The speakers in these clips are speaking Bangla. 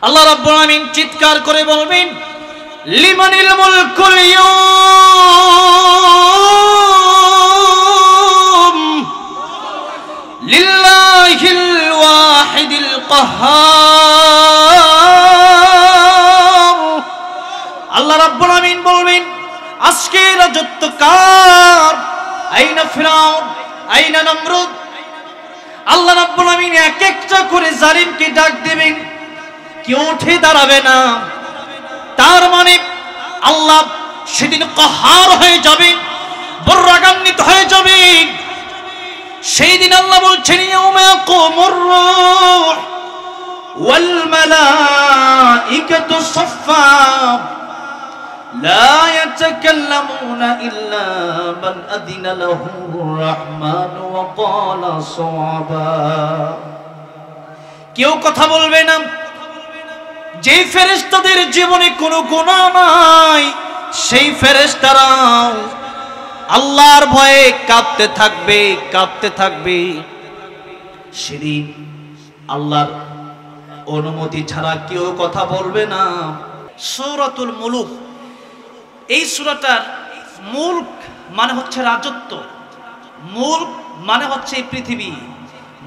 আল্লাহ রাব্বুল আলামিন চিৎকার করে বলবেন, লিমানিল মুলকুল ইয়াউম লিল্লাহিল ওয়াহিদিল কাহ্হার। আল্লাহ রাব্বুল আলামিন বলবেন, আজকে রাজত্ব কার? আইনা ফিরাউন, আইনা নমরুদ। আল্লাহ রাব্বুল আলামিন এক একটা করে জালিমকে ডাক দিবেন, কেউ উঠে দাঁড়াবে না। তার মানে আল্লাহ সেদিন কাহার হয়ে যাবেন, বর্রাগান্বিত হয়ে যাবেন। সেই দিন আল্লাহ বলছেন, ইয়াউমা ইয়াকুমুর রূহ ওয়াল মালাইকাতু সাফফা লা ইয়াতাকাল্লামুনা ইল্লা মান আযিনা লাহুর রাহমানু ওয়া ক্বালা সাওয়াবা। কেউ কথা বলবে না। যে ফেরেশতাদের জীবনে কোনো গুনাহ নাই, সেই ফেরেশতারাও আল্লাহর ভয়ে কাঁপতে থাকবে, কাঁপতে থাকবে। সেদিন আল্লাহর অনুমতি ছাড়া কেউ কথা বলবে না। সূরাতুল মুলুক, এই সূরাটার মুলক মানে হচ্ছে রাজত্ব, মুলক মানে হচ্ছে পৃথিবী,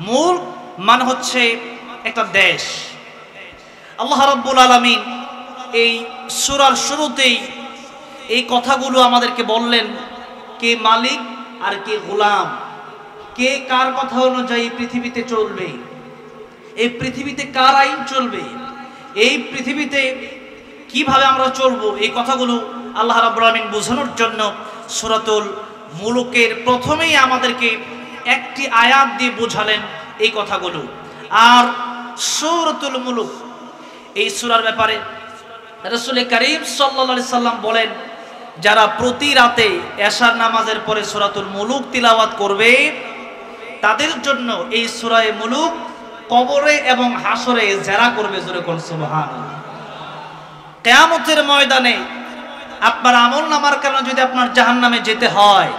মুলক মানে হচ্ছে একটা দেশ। আল্লাহ রাব্বুল আলামিন এই সূরার শুরুতেই এই কথাগুলো আমাদেরকে বললেন, কে মালিক আর কে গোলাম, কে কার কথা অনুযায়ী পৃথিবীতে চলবে, এই পৃথিবীতে কার আইন চলবে, এই পৃথিবীতে কিভাবে আমরা চলবো, এই কথাগুলো আল্লাহ রাব্বুল আলামিন বোঝানোর জন্য সূরাতুল মুলুকের প্রথমেই আমাদেরকে একটি আয়াত দিয়ে বোঝালেন এই কথাগুলো। আর সূরাতুল মুলুক এই সূরার ব্যাপারে রাসূল করিম সাল্লাল্লাহু আলাইহি সাল্লাম বলেন, যারা প্রতি রাতে এশার নামাজের পরে সূরাতুল মুলুক তিলাওয়াত করবে, তাদের জন্য এই সূরা মুলুক কবরে এবং হাসরে যারা করবে, জোরে কোন সুবহানাল্লাহ। কিয়ামতের ময়দানে আপনার আমল নামার কারণে যদি আপনার জাহান্নামে যেতে হয়,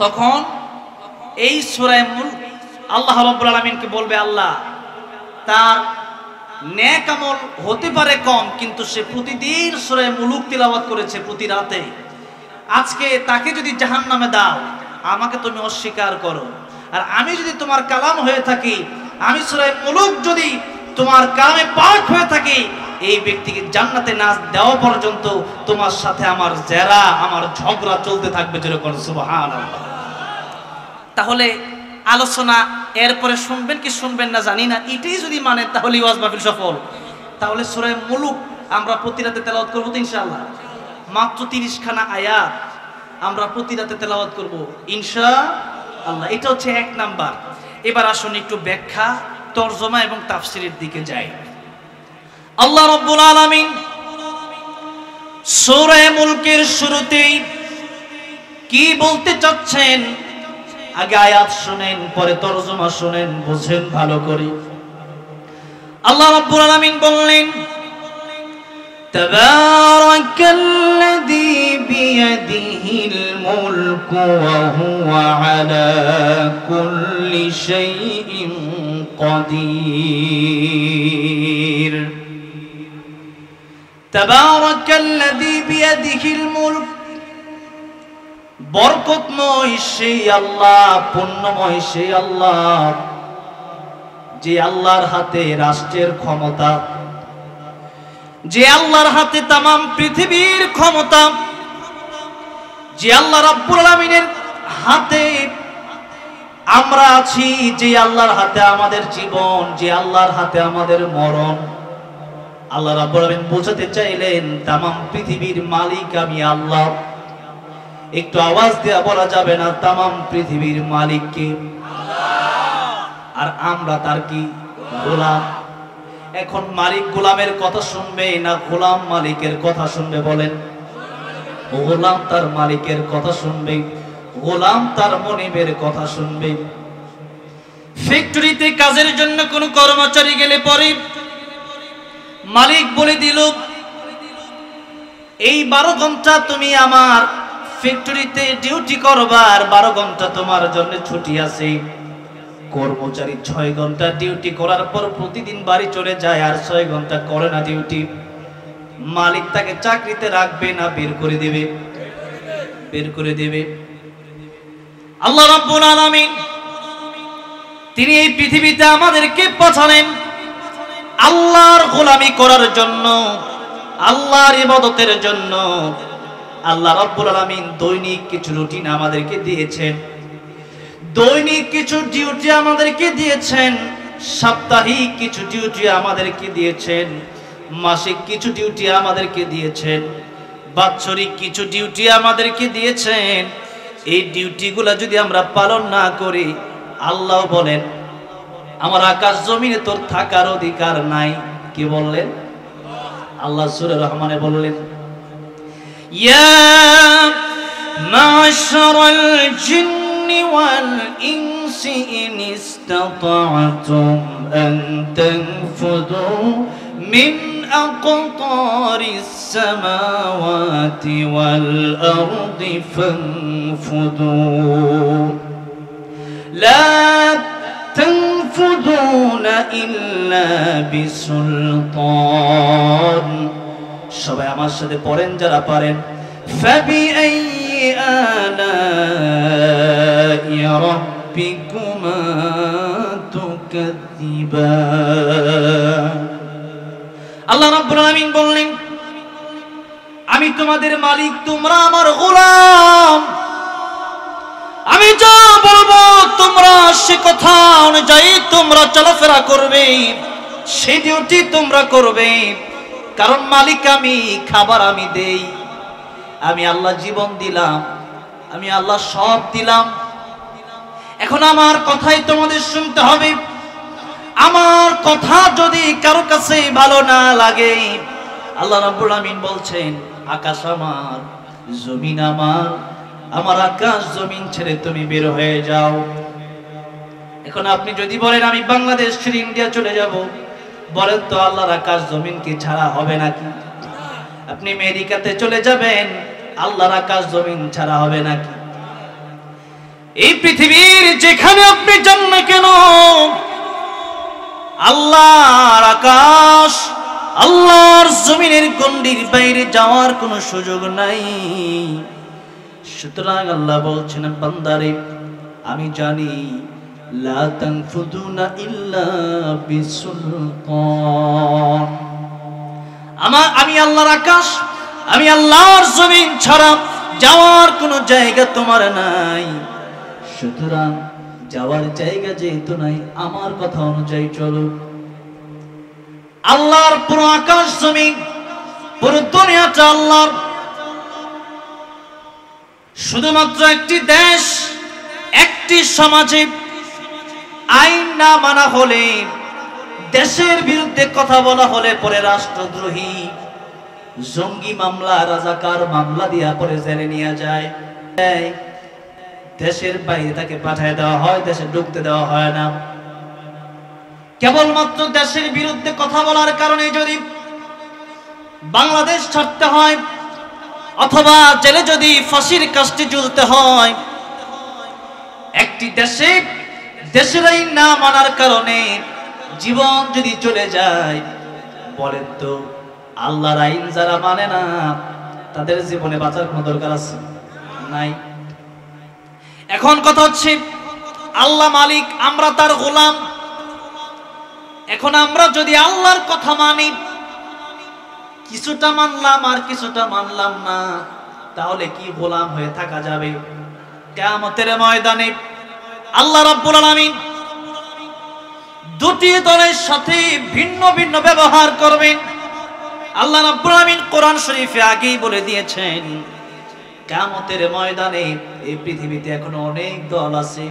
তখন এই সূরা মুলুক আল্লাহ রাব্বুল আলামিনকে বলবে, আল্লাহ তার নেক আমল হতে পারে কম, কিন্তু সে প্রতিদিন সূরা মুলুক তিলাওয়াত করেছে প্রতি রাতে, আজকে তাকে যদি জাহান্নামে দাও, আমাকে তুমি অস্বীকার করো, আর আমি যদি তোমার কালাম হয়ে থাকি, আমি সূরা মুলুক যদি তোমার কালামে পাক হয়ে থাকি, এই ব্যক্তিকে জান্নাতে না দেওয়া পর্যন্ত তোমার সাথে আমার জেরা, আমার ঝগড়া চলতে থাকবে, যেরকম সুবহানাল্লাহ। তাহলে আলোচনা এরপরে শুনবেন কি শুনবেন না জানি না, এটাই যদি মানে তাহলে ওয়াজ মাহফিল সফল। তাহলে সূরা মুলুক আমরা প্রতি রাতে তেলাওয়াত করব তো ইনশাআল্লাহ। মাত্র 30 খানা আয়াত আমরা প্রতি রাতে তেলাওয়াত করব ইনশাআল্লাহ। এটা হচ্ছে এক নাম্বার। এবার আসুন একটু ব্যাখ্যা, তরজমা এবং তাফসীরের দিকে যাই। আল্লাহ রাব্বুল আলামিন সূরা মুলকের শুরুতেই কি বলতে চাচ্ছেন, আগে আয়াত শুনেন, পরে তরজমা শুনেন, বুঝেন ভালো করে। আল্লাহ রাব্বুল আলামিন বললেন, তাবারাকাল্লাযী বিয়াদিহিল মুলকু ওয়া হুয়া আলা কুল্লি শাইইন কাদির। তাবারাকাল্লাযী বিয়াদিহিল মুলক, বরকতময় সেই আল্লাহ, পুণ্যময় সেই আল্লাহ, যে আল্লাহর হাতে রাষ্ট্রের ক্ষমতা, যে আল্লাহর হাতে তামাম পৃথিবীর ক্ষমতা, যে আল্লাহ রাব্বুল আলামিনের হাতে আমরা আছি, যে আল্লাহর হাতে আমাদের জীবন, যে আল্লাহর হাতে আমাদের মরণ। আল্লাহ রাব্বুল আলামিন বোঝাতে চাইলেন, তামাম পৃথিবীর মালিক আমি আল্লাহ। একটু আওয়াজ দিয়ে বলা যাবে না, তামাম পৃথিবীর মালিক কে? আল্লাহ। আর আমরা তার কি? গোলাম। এখন মালিক গোলামের কথা শুনবে না গোলাম মালিকের কথা শুনবে? বলেন। গোলাম তার মালিকের কথা শুনবে, গোলাম তার মনিবের কথা শুনবে। ফ্যাক্টরিতে কাজের জন্য কোন কর্মচারী গেলে পরে মালিক বলে দিল, এই 12 ঘন্টা তুমি আমার ফ্যাক্টরিতে ডিউটি করবা, আর 12 ঘন্টা তোমার জন্য ছুটি আছে। কর্মচারী 6 ঘন্টা ডিউটি করার পর প্রতিদিন বাড়ি চলে যায় আর 6 ঘন্টা করে না ডিউটি, মালিক তাকে চাকরিতে রাখবে না বের করে দেবে? বের করে দেবে। আল্লাহ রাব্বুল আলামিন তিনি এই পৃথিবীতে আমাদেরকে পাঠালেন আল্লাহর গোলামি করার জন্য, আল্লাহর ইবাদতের জন্য। আল্লাহ রাব্বুল আলামিন দৈনিক কিছু রুটিন আমাদেরকে দিয়েছেন, দৈনিক কিছু ডিউটি আমাদেরকে দিয়েছেন, সাপ্তাহিক কিছু ডিউটি আমাদেরকে দিয়েছেন, মাসিক কিছু ডিউটি আমাদেরকে দিয়েছেন, বাৎসরিক কিছু ডিউটি আমাদেরকে দিয়েছেন। এই ডিউটিগুলো যদি আমরা পালন না করি, আল্লাহ বলেন আমার আকাশ জমিনে তোর থাকার অধিকার নাই। কি বললেন? আল্লাহ সূরা রহমানে বললেন ইয়া মাশারাল জিন্নি ওয়াল ইনসি ইন ইসতাতা'তুম আন তানফুযু মিন আকতারিস সামাওয়াতি ওয়াল আরদি ফানফুযু লা তানফুযুনা ইল্লা বিসুলতান। সবাই আমার সাথে পড়েন যারা পারেন, ফাবিআইয়ি আলাই রাব্বিকুমা তুকাযিবান। আল্লাহ রাব্বুল আলামিন বললেন আমি তোমাদের মালিক, তোমরা আমার গোলাম। আমি যা বলবো তোমরা সে কথা অনুযায়ী তোমরা চলাফেরা করবে, সেই ডিউটি তোমরা করবে। কারণ মালিক আমি, খাবার আমি দেই, আমি আল্লাহ জীবন দিলাম, আমি আল্লাহ সব দিলাম। এখন আমার কথাই তোমাদের শুনতে হবে। আমার কথা যদি কারো কাছে ভালো না লাগে, আল্লাহ রাব্বুল আমিন বলছেন আকাশ আমার, জমিন আমার, আমার আকাশ জমিন ছেড়ে তুমি বের হয়ে যাও। এখন আপনি যদি বলেন আমি বাংলাদেশ ছেড়ে ইন্ডিয়া চলে যাব, বলেন তো আল্লাহর আকাশ জমিন কি ছাড়া হবে নাকি? আপনি আমেরিকাতে চলে যাবেন, আল্লাহর আকাশ জমিন ছাড়া হবে নাকি? এই পৃথিবীর যেখানে আপনি যান না কেন, আল্লাহর আকাশ, আল্লাহর জমিনের গণ্ডির বাইরে যাওয়ার কোনো সুযোগ নাই। সুতরাং আল্লাহ বলছেন বান্দারে আমি জানি লা তানফুদুনা ইল্লা বিসুলতান। আমি আল্লাহর আকাশ, আমি আল্লাহর জমিন ছাড়া যাওয়ার কোনো জায়গা তোমার নাই। সুতরাং যাওয়ার জায়গা যেহেতু নাই, আমার কথা অনুযায়ী চলো। আল্লাহর পুরো আকাশ জমিন, পুরো দুনিয়াটা আল্লাহর। শুধুমাত্র একটি দেশ, একটি সমাজে আইন না মানা হলে, দেশের বিরুদ্ধে কথা বলা হলে পরে রাষ্ট্রদ্রোহী, জঙ্গি মামলা, রাজাকার মামলা দিয়া পরে জেলে নিয়ে যায়। দেশের বাইরে তাকে পাঠিয়ে দেওয়া হয়, দেশে ঢুকতে দেওয়া হয় না। কেবলমাত্র দেশের বিরুদ্ধে কথা বলার কারণে যদি বাংলাদেশ ছাড়তে হয়, অথবা জেলে যদি ফাঁসির কাস্টে ঝুলতে হয়, একটি দেশে দেশের আইন না মানার কারণে জীবন যদি চলে যায়, বলেন তো আল্লাহর আইন যারা মানে না তাদের জীবনে বাঁচার কোনো দরকার আছে? নাই। এখন কথা হচ্ছে আল্লাহ মালিক, আমরা তার গোলাম। এখন আমরা যদি আল্লাহর কথা মানি, কিছুটা মানলাম আর কিছুটা মানলাম না, তাহলে কি গোলাম হয়ে থাকা যাবে? কিয়ামতের ময়দানে আল্লাহ রাব্বুল আলামিন দুটি দলের সাথে ভিন্ন ভিন্ন ব্যবহার করবেন। আল্লাহ রাব্বুল আলামিন কোরআন শরীফে আগেই বলে দিয়েছেন কিয়ামতের ময়দানে এই পৃথিবীতে এখনো অনেক দল আছে।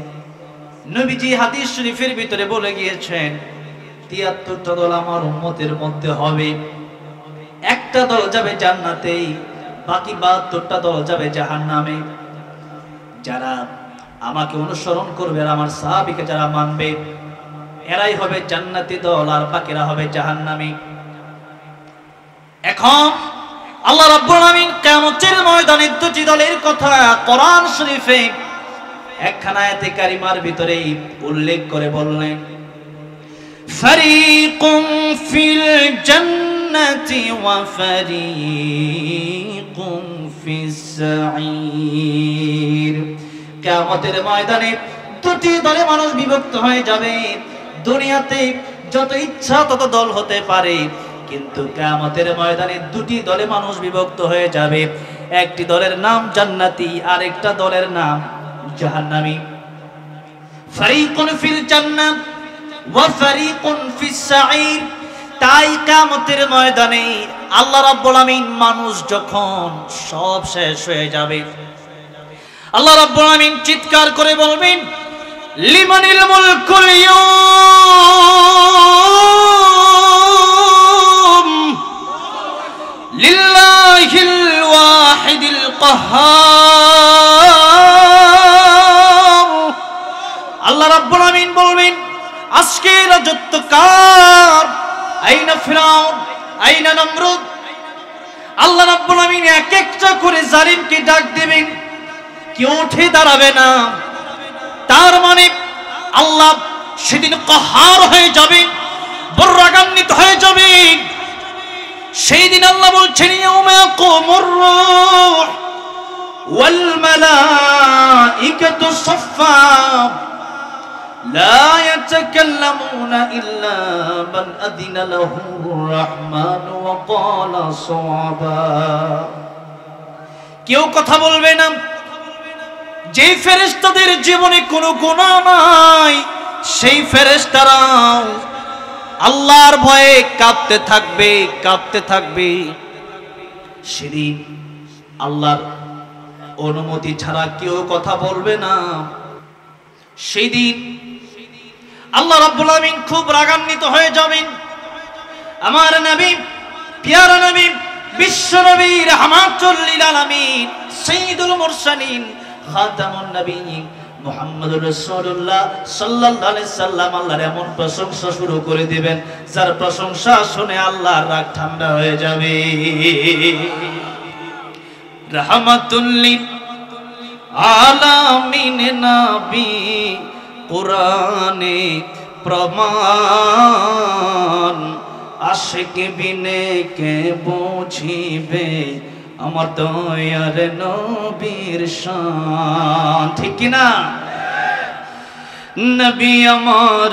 নবীজি হাদিস শরীফের ভিতরে বলে গিয়েছেন ৭৩টা দল আমার উম্মতের মধ্যে হবে। একটা দল যাবে জান্নাতে, বাকি ৭২টা দল যাবে জাহান্নামে। যারা আমাকে অনুসরণ করবে আর আমার সাহাবীকে যারা মানবে, এরাই হবে জান্নাতি দল আর বাকিরা হবে জাহান্নামী। এখন আল্লাহ রাব্বুল আলামিন কিয়ামতের ময়দানে দুটি দলের কথা কোরআন শরীফে একখানা আয়াতে কারিমার ভিতরে উল্লেখ করে বললেন, ফারিকুম ফিল জান্নাতি ওয়া ফারিকুম ফিস সাঈর। কিয়ামতের ময়দানে দুটি দলে মানুষ বিভক্ত হয়ে যাবে। দুনিয়াতে যত ইচ্ছা তত দল হতে পারে, কিন্তু কিয়ামতের ময়দানে দুটি দলে মানুষ বিভক্ত হয়ে যাবে। একটি দলের নাম জান্নাতি, আরেকটা দলের নাম জাহান্নামী। ফারিকুন ফিল জান্নাত ওয়া ফারিকুন ফিস সাঈর। তাই কিয়ামতের ময়দানে আল্লাহ রাব্বুল আমিন মানুষ যখন সব শেষ হয়ে যাবে, আল্লাহ রাব্বুল আমিন চিৎকার করে বলবেন, লিমানিল মুলকুল ইয়াউম লিল্লাহিল ওয়াহিদিল কাহ্হার। আল্লাহ রাব্বুল আমিন বলবেন, আজকে রাজত্ব কার? আইনা ফিরাউন, আইনা নমরুদ। আল্লাহ রাব্বুল আমিন এক একটা করে জালিমকে ডাক দিবেন, কেউ উঠে দাঁড়াবে না। তার মানে আল্লাহ সেদিন কাহার হয়ে যাবেন, বড় রাগান্বিত হয়ে যাবেন। সেই দিন আল্লাহ বলছেন, ইয়াউমা ইয়াকুমুর রূহ ওয়াল মালাইকাতু সাফফা লা ইয়াতাকাল্লামুনা ইল্লা মান আযিনা লাহুর রাহমানু ওয়া ক্বালা সাওয়াবা। কেউ কথা বলবে না। যে ফেরেশতাদের জীবনে কোনো গুনাহ নাই, সেই ফেরেশতারাও আল্লাহর ভয়ে কাঁপতে থাকবে, কাঁপতে থাকবে। সেদিন আল্লাহর অনুমতি ছাড়া কেউ কথা বলবে না। সেই দিন আল্লাহ রাব্বুল আমিন খুব রাগান্বিত হয়ে যাবেন। আমার নবী, প্যারা নবী, বিশ্ব নবী, রাহমাতুল লিল আলামিন, সাইয়্যিদুল মুরসালিন, খাতামুন নবিয়্যিন মুহাম্মদুর রাসূলুল্লাহ সাল্লাল্লাহু আলাইহি সাল্লাম আল্লাহর এমন প্রশংসা শুরু করে দিবেন, যার প্রশংসা শুনে আল্লাহর রাগ ঠান্ডা হয়ে যাবে। রাহমাতুল লিল আলামিন নবী কুরআনে প্রমাণ, আশিক বিনে কে বুঝিবে আমার দয়ার নবীর শান। ঠিক কি না? নবী আমার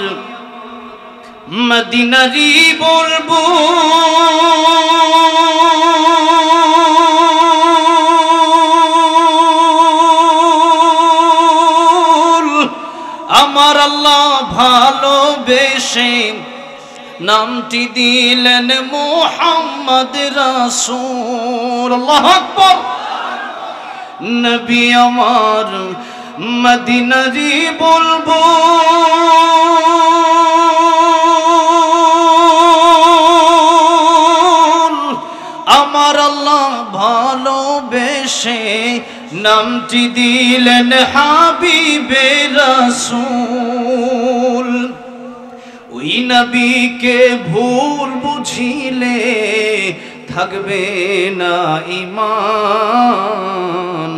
মদিনারি বলবো, আমার আল্লাহ ভালোবেসে নামটি দিলেন মুহাম্মদ রাসূল। আল্লাহু আকবার। নবী আমার মদিনারি বলবো, আমার আল্লাহ ভালোবেসে নামটি দিলেন হাবিবে রাসূল। ওই নবীকে ভুল বুঝিলে থাকবে না ঈমান,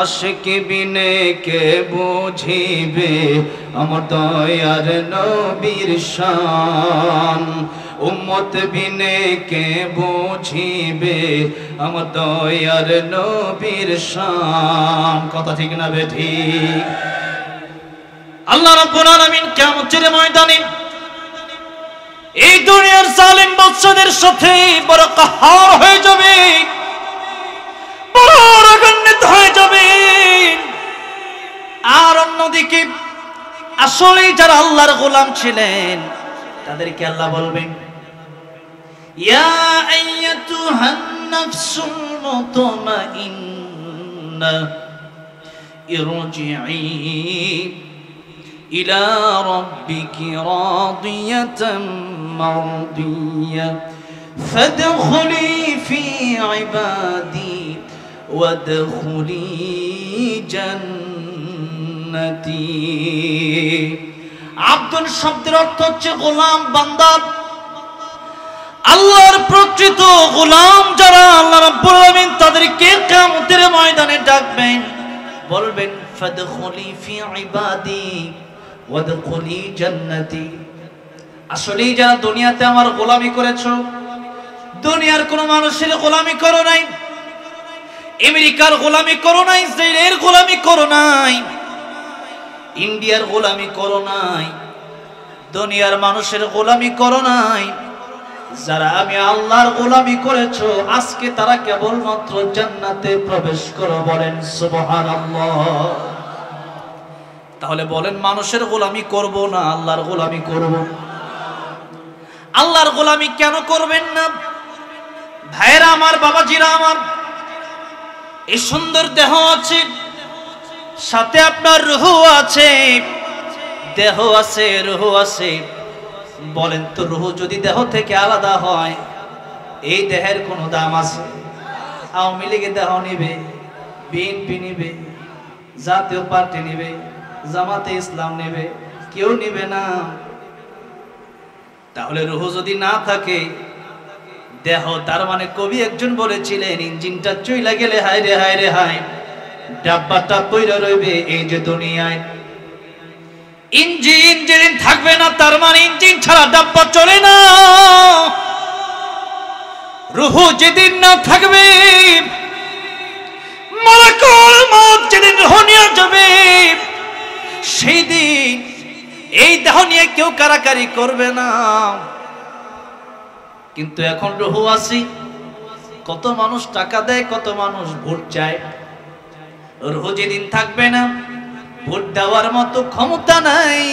আশিক বিনে কে বুঝিবে আমার দয়ার নবীর শান, উম্মত বিনে কে বুঝিবে আমার দয়ার নবীর শান। কথা ঠিক না বেঠিক? আল্লাহ রাব্বুল আলামিন কিয়ামতের ময়দানে এই দুনিয়ার জালিম বাদশাদের সাথে বড় কাহার হয়ে যাবে, বড় রাগান্বিত হয়ে যাবে। আর অন্যদিকে আসলেই যারা আল্লাহর গোলাম ছিলেন তাদেরকে আল্লাহ বলবেন, ইয়া আইয়াতুহান নাফসুল মুতমাইন্না ইরজিই ইলা রাব্বিকি রাদিয়াতাম মারদিয়া ফাদখুলি ফি ইবাদি ওয়াদখুলি জান্নাতি। আব্দুল শব্দের অর্থ হচ্ছে গোলাম, বান্দা। আল্লাহর প্রকৃত গোলাম যারা, আল্লাহ রাব্বুল আলামিন তাদেরকে কিয়ামতের ময়দানে ডাকবেন, বলবেন ফাদখুলি ফি ইবাদি ওয়াদখুলি জান্নাতি। আসলেই যারা দুনিয়াতে আমার গোলামি করেছো, দুনিয়ার কোন মানুষের গোলামি করো নাই, আমেরিকার গোলামি করো নাই, ইসরায়েলের গোলামি করো নাই, ইন্ডিয়ার গোলামি করো নাই, দুনিয়ার মানুষের গোলামি করো নাই। যারা আমি আল্লাহর গোলামি করেছো আজকে তারা কেবলমাত্র জান্নাতে প্রবেশ করো। বলেন সুবহানাল্লাহ। তাহলে বলেন মানুষের গোলামি করব না আল্লাহর গোলামি করব? আল্লাহর গোলামি কেন করবেন না? ভাইরা আমার, বাবাজিরা আমার, এই সুন্দর দেহ আছে, সাথে আপনার রূহ আছে, দেহ আছে রূহ আছে। বলেন তো রূহ যদি দেহ থেকে আলাদা হয় এই দেহের কোনো দাম আছে? আওয়ামী লীগের দেহ নিবে, বিএনপি নিবে, জাতীয় পার্টি নিবে, জামাতে ইসলাম নেবে? কেউ নিবে না। তাহলে রূহ যদি না থাকে দেহ, তার মানে কবি একজন বলেছিলেন ইঞ্জিনটা চইলা গেলে হায় রে হায় রে হায়, ডাব্বাটা পইরা রইবে এই যে দুনিয়ায়। ইঞ্জিন যেদিন থাকবে না তার মানে ইঞ্জিন ছাড়া ডাব্বা চলে না। রূহ যেদিন না থাকবে, মালাকুল মউত যেদিন রূহ নিয়ে যাবে সেই দিন এই দেহ নিয়ে কেউ কারাকারি করবে না। কিন্তু এখন রূহ আছে, কত মানুষ টাকা দেয়, কত মানুষ ভোট চায়। রূহ যেদিন থাকবে না, ভোট দেওয়ার মতো ক্ষমতা নাই।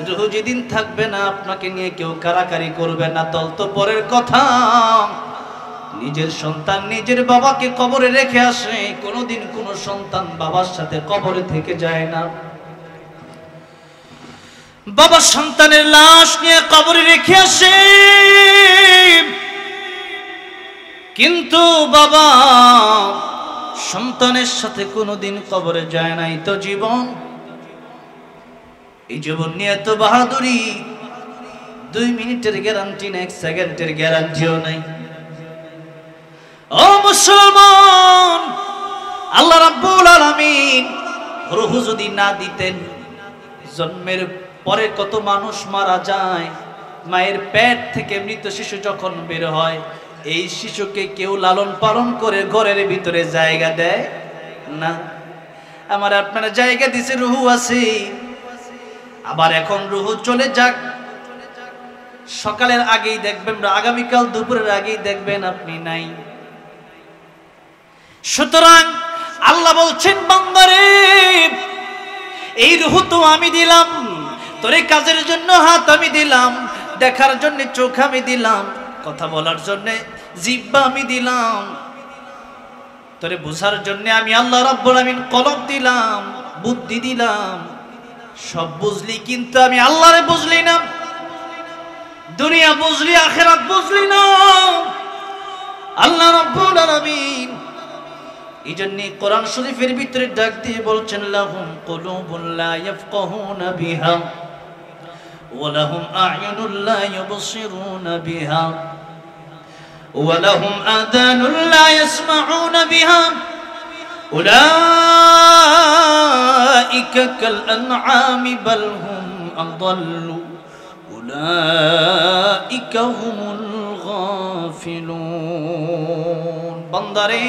রূহ যেদিন থাকবে না, আপনাকে নিয়ে কেউ কারাকারি করবে না। তল তো পরের কথা, নিজের সন্তান নিজের বাবাকে কবরে রেখে আসে, কোনোদিন কোনো সন্তান বাবার সাথে কবরে থেকে যায় না। বাবা সন্তানের লাশ নিয়ে কবরে রেখে আসে, কিন্তু বাবা সন্তানের সাথে কোনোদিন কবরে যায় নাই। তো জীবন, এই জীবন নিয়ে তো বাহাদুরি, 2 মিনিটের গ্যারান্টি না, 1 সেকেন্ডের গ্যারান্টিও নাই। ও মুসলমান, আল্লাহ রাব্বুল আলামিন রূহ যদি না দিতেন, জন্মের পরে কত মানুষ মারা যায়। মায়ের পেট থেকে মৃত শিশু যখন বের হয়, এই শিশুকে কেউ লালন পালন করে ঘরের ভিতরে জায়গা দেয় না। আমার আপনারা জায়গা দিছে, রূহ আছে। আবার এখন রূহ চলে যাক, সকালের আগেই দেখবেন, আগামীকাল দুপুরের আগেই দেখবেন আপনি নাই। সুতরাং আল্লাহ বলছেন, বান্দারে এই রূহ তো আমি দিলাম, তোর এই কাজের জন্য হাত আমি দিলাম, দেখার জন্য চোখ আমি দিলাম, কথা বলার জন্য জিহ্বা আমি দিলাম, তোরে বুঝার জন্য আমি আল্লাহ রাব্বুল আমিন কলম দিলাম, বুদ্ধি দিলাম। সব বুঝলি কিন্তু আমি আল্লাহরে বুঝলি না, দুনিয়া বুঝলি, আখিরাত বুঝলি না। আল্লাহ রাব্বুল আলামিন এইজন্য কোরআন শরীফের ভিতরে ডাক দিয়ে বলছেন, লাহুম কুলুবুন লা ইয়াফকাহুনা বিহা ওয়া লাহুম আ'য়ুনুন লা ইউবসিরুনা বিহা ওয়া লাহুম আযানুন লা ইয়াসমাউনা বিহা উলাইকা কাল আনআমি বাল হুম আযাল্লু উলাইকা হুমুল গাফিলুন। বান্দারে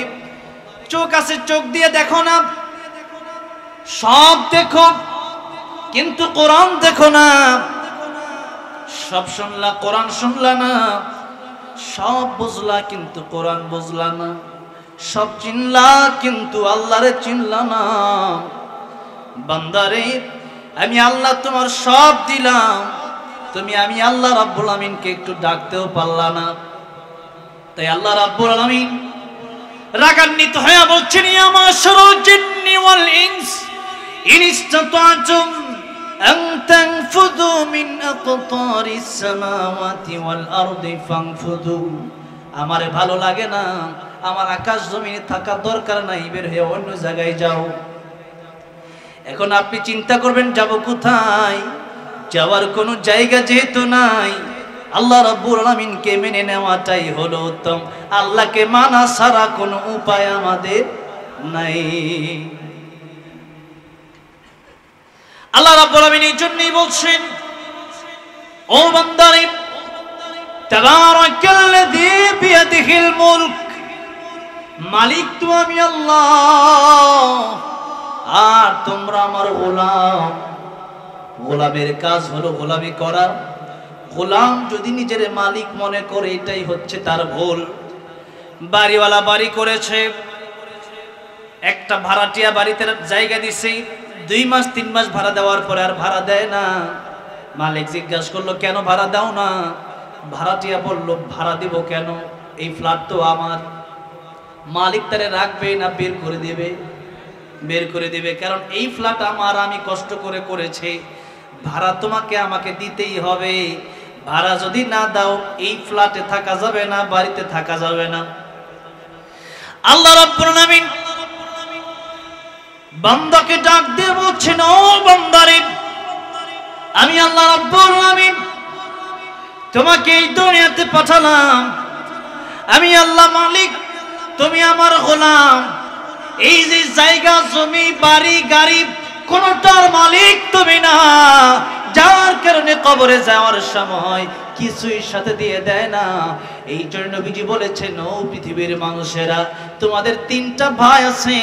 চোখ আছে, চোখ দিয়ে দেখো না, সব দেখো কিন্তু কোরআন দেখো না। সব শুনলা, কোরআন শুনলা না। সব বুঝলা কিন্তু কোরআন বুঝলা না। সব চিনলা কিন্তু আল্লাহরে চিনলা না। বান্দারে আমি আল্লাহ তোমার সব দিলাম, তুমি আমি আল্লাহ রাব্বুল আমিনকে একটু ডাকতেও পারলা না। তাই আল্লাহ রাব্বুল আমিন রাগান্বিত হয়ে বলছেন, ইয়া মাশারাল জিন্নি ওয়াল ইনস ইন ইসতাতা'তুম আন তানফুযু মিন আকতারিস সামাওয়াতি ওয়াল আরদি ফানফুযু। আমারে ভালো লাগে না, আমার আকাশ জমিনে থাকার দরকার নাই, বের হয়ে অন্য জায়গায় যাও। এখন আপনি চিন্তা করবেন যাব কোথায়? যাওয়ার কোনো জায়গা যেহেতু নাই, আল্লাহ রাব্বুল আলামিনকে মেনে নেওয়াটাই হলো উত্তম। আল্লাহকে মানা ছাড়া কোনো উপায় আমাদের নাই। আল্লাহ রাব্বুল আলামিন এই জন্যই বলছেন, ও বান্দারে, তাবারাকাল্লাযী বিয়াদিহিল মুলক, মালিক তো আমি আল্লাহ, আর তোমরা আমার গোলাম। গোলামের কাজ হলো গোলামি করা। গোলাম যদি নিজের মালিক মনে করে, এটাই হচ্ছে তার ভুল। বাড়িওয়ালা বাড়ি করেছে, একটা ভাড়াটিয়া বাড়িতে জায়গা দিছে, 2 মাস 3 মাস ভাড়া দেওয়ার পরে আর ভাড়া দেয় না। মালিক জিজ্ঞাসা করলো, কেন ভাড়া দাও না? ভাড়াটিয়া বলল, ভাড়া দিব কেন, এই ফ্ল্যাট তো আমার। মালিক তারে রাখবে না বের করে দেবে? বের করে দেবে, কারণ এই ফ্ল্যাট আমার, আমি কষ্ট করে করেছি, ভাড়া তোমাকে আমাকে দিতেই হবে। ভাড়া যদি না দাও, এই ফ্ল্যাটে থাকা যাবে না, বাড়িতে থাকা যাবে না। আল্লাহ রাব্বুল আলামিন বান্দাকে ডাক দিয়ে বলছেন, ও বান্দারে, আমি আল্লাহ রাব্বুল আলামিন তোমাকে এই দুনিয়াতে পাঠালাম। আমি আল্লাহ মালিক, তুমি আমার গোলাম। এই যে জায়গা, জমি, বাড়ি, গাড়ি, কোনটার মালিক তুমি না, যার কারণে কবরে যাওয়ার সময় কিছুই সাথে দিয়ে দেয় না। এই জন্য নবীজি বলেছেন, ও পৃথিবীর মানুষেরা, তোমাদের 3টা ভাই আছে।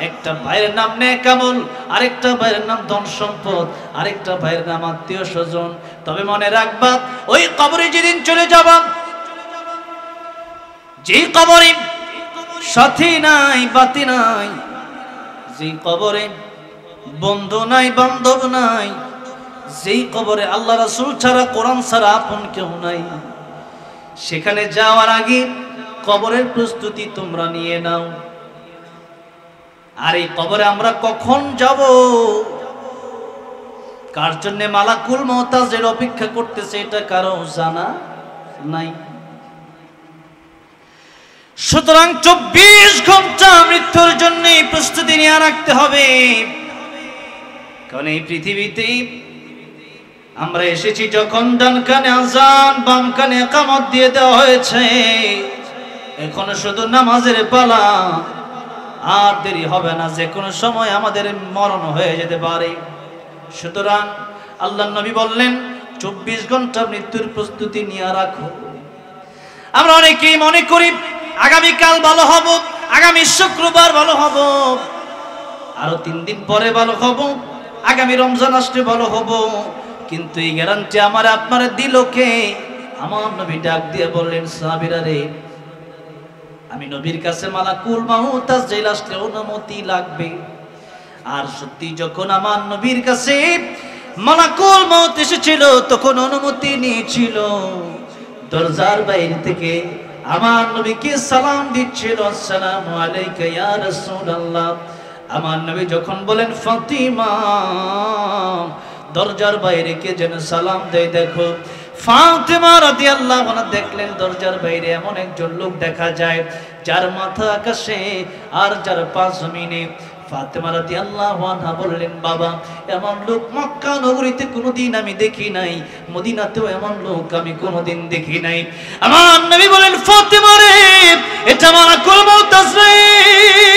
একটা ভাইয়ের নাম নেকামল, আরেকটা ভাইয়ের নাম ধন সম্পদ, আরেকটা ভাইয়ের নাম আত্মীয় স্বজন। তবে মনে রাখবা, ওই কবরে যেদিন চলে যাবা, যে কবরে সাথী নাই, বাতি নাই, যে কবরে বন্ধু নাই, বান্ধব নাই, যেই কবরে আল্লাহ রাসূল ছাড়া, কোরআন ছাড়া আপন কেউ নাই, সেখানে যাওয়ার আগে কবরের প্রস্তুতি তোমরা নিয়ে নাও। আর এই কবরে আমরা কখন যাব, কার জন্য মালাকুল মওতাজের অপেক্ষা করতেছে, এটা কারো জানা নাই। সুতরাং 24 ঘন্টা মৃত্যুর জন্য প্রস্তুতি নিয়ে রাখতে হবে। কারণ এই পৃথিবীতে আমরা এসেছি যখন ডান কানে আযান, বাম কানে ইকামত দিয়ে দেওয়া হয়েছে, এখন শুধু নামাজের পালা। আর দেরি হবে না, যে কোনো সময় আমাদের মরণ হয়ে যেতে পারে। সুতরাং আল্লাহর নবী বললেন, 24 ঘন্টা মৃত্যুর প্রস্তুতি নিয়ে রাখো। আমরা অনেকেই মনে করি আগামীকাল ভালো হব, আগামী শুক্রবার ভালো হব, আরো 3 দিন পরে ভালো হব, আগামী রমজান আসলে ভালো হব। কিন্তু এই গ্যারান্টি আমার আপনারা দিল কে? আমার নবী ডাক দিয়ে বললেন, সাহাবীরা রে, আমি নবীর কাছে মালাকুল মউত আসলে আসলে অনুমতি লাগবে। আর সত্যি যখন আমার নবীর কাছে মালাকুল মউত এসেছিল, তখন অনুমতি নিয়েছিল। দরজার বাইরে থেকে আমার নবীকে সালাম দিচ্ছিল, আসসালামু আলাইকা ইয়া রাসূলুল্লাহ। আমার নবী যখন বলেন ফাতিমা, দরজার বাইরে কে যেন সালাম দেয়। দেখো ফাতিমা রাদিয়াল্লাহু আনহা দেখলেন দরজার বাইরে এমন একজন লোক দেখা যায়, যার মাথা আকাশে আর যার পা জমিনে। ফাতিমা রাদিয়াল্লাহু আনহা বললেন, বাবা, এমন লোক মক্কা নগরীতে কোনোদিন আমি দেখি নাই, মদিনাতেও এমন লোক আমি কোনোদিন দেখি নাই। আমার নবী বলেন, ফাতিমা রে, এটা মালাকুল মউত আজরাইল।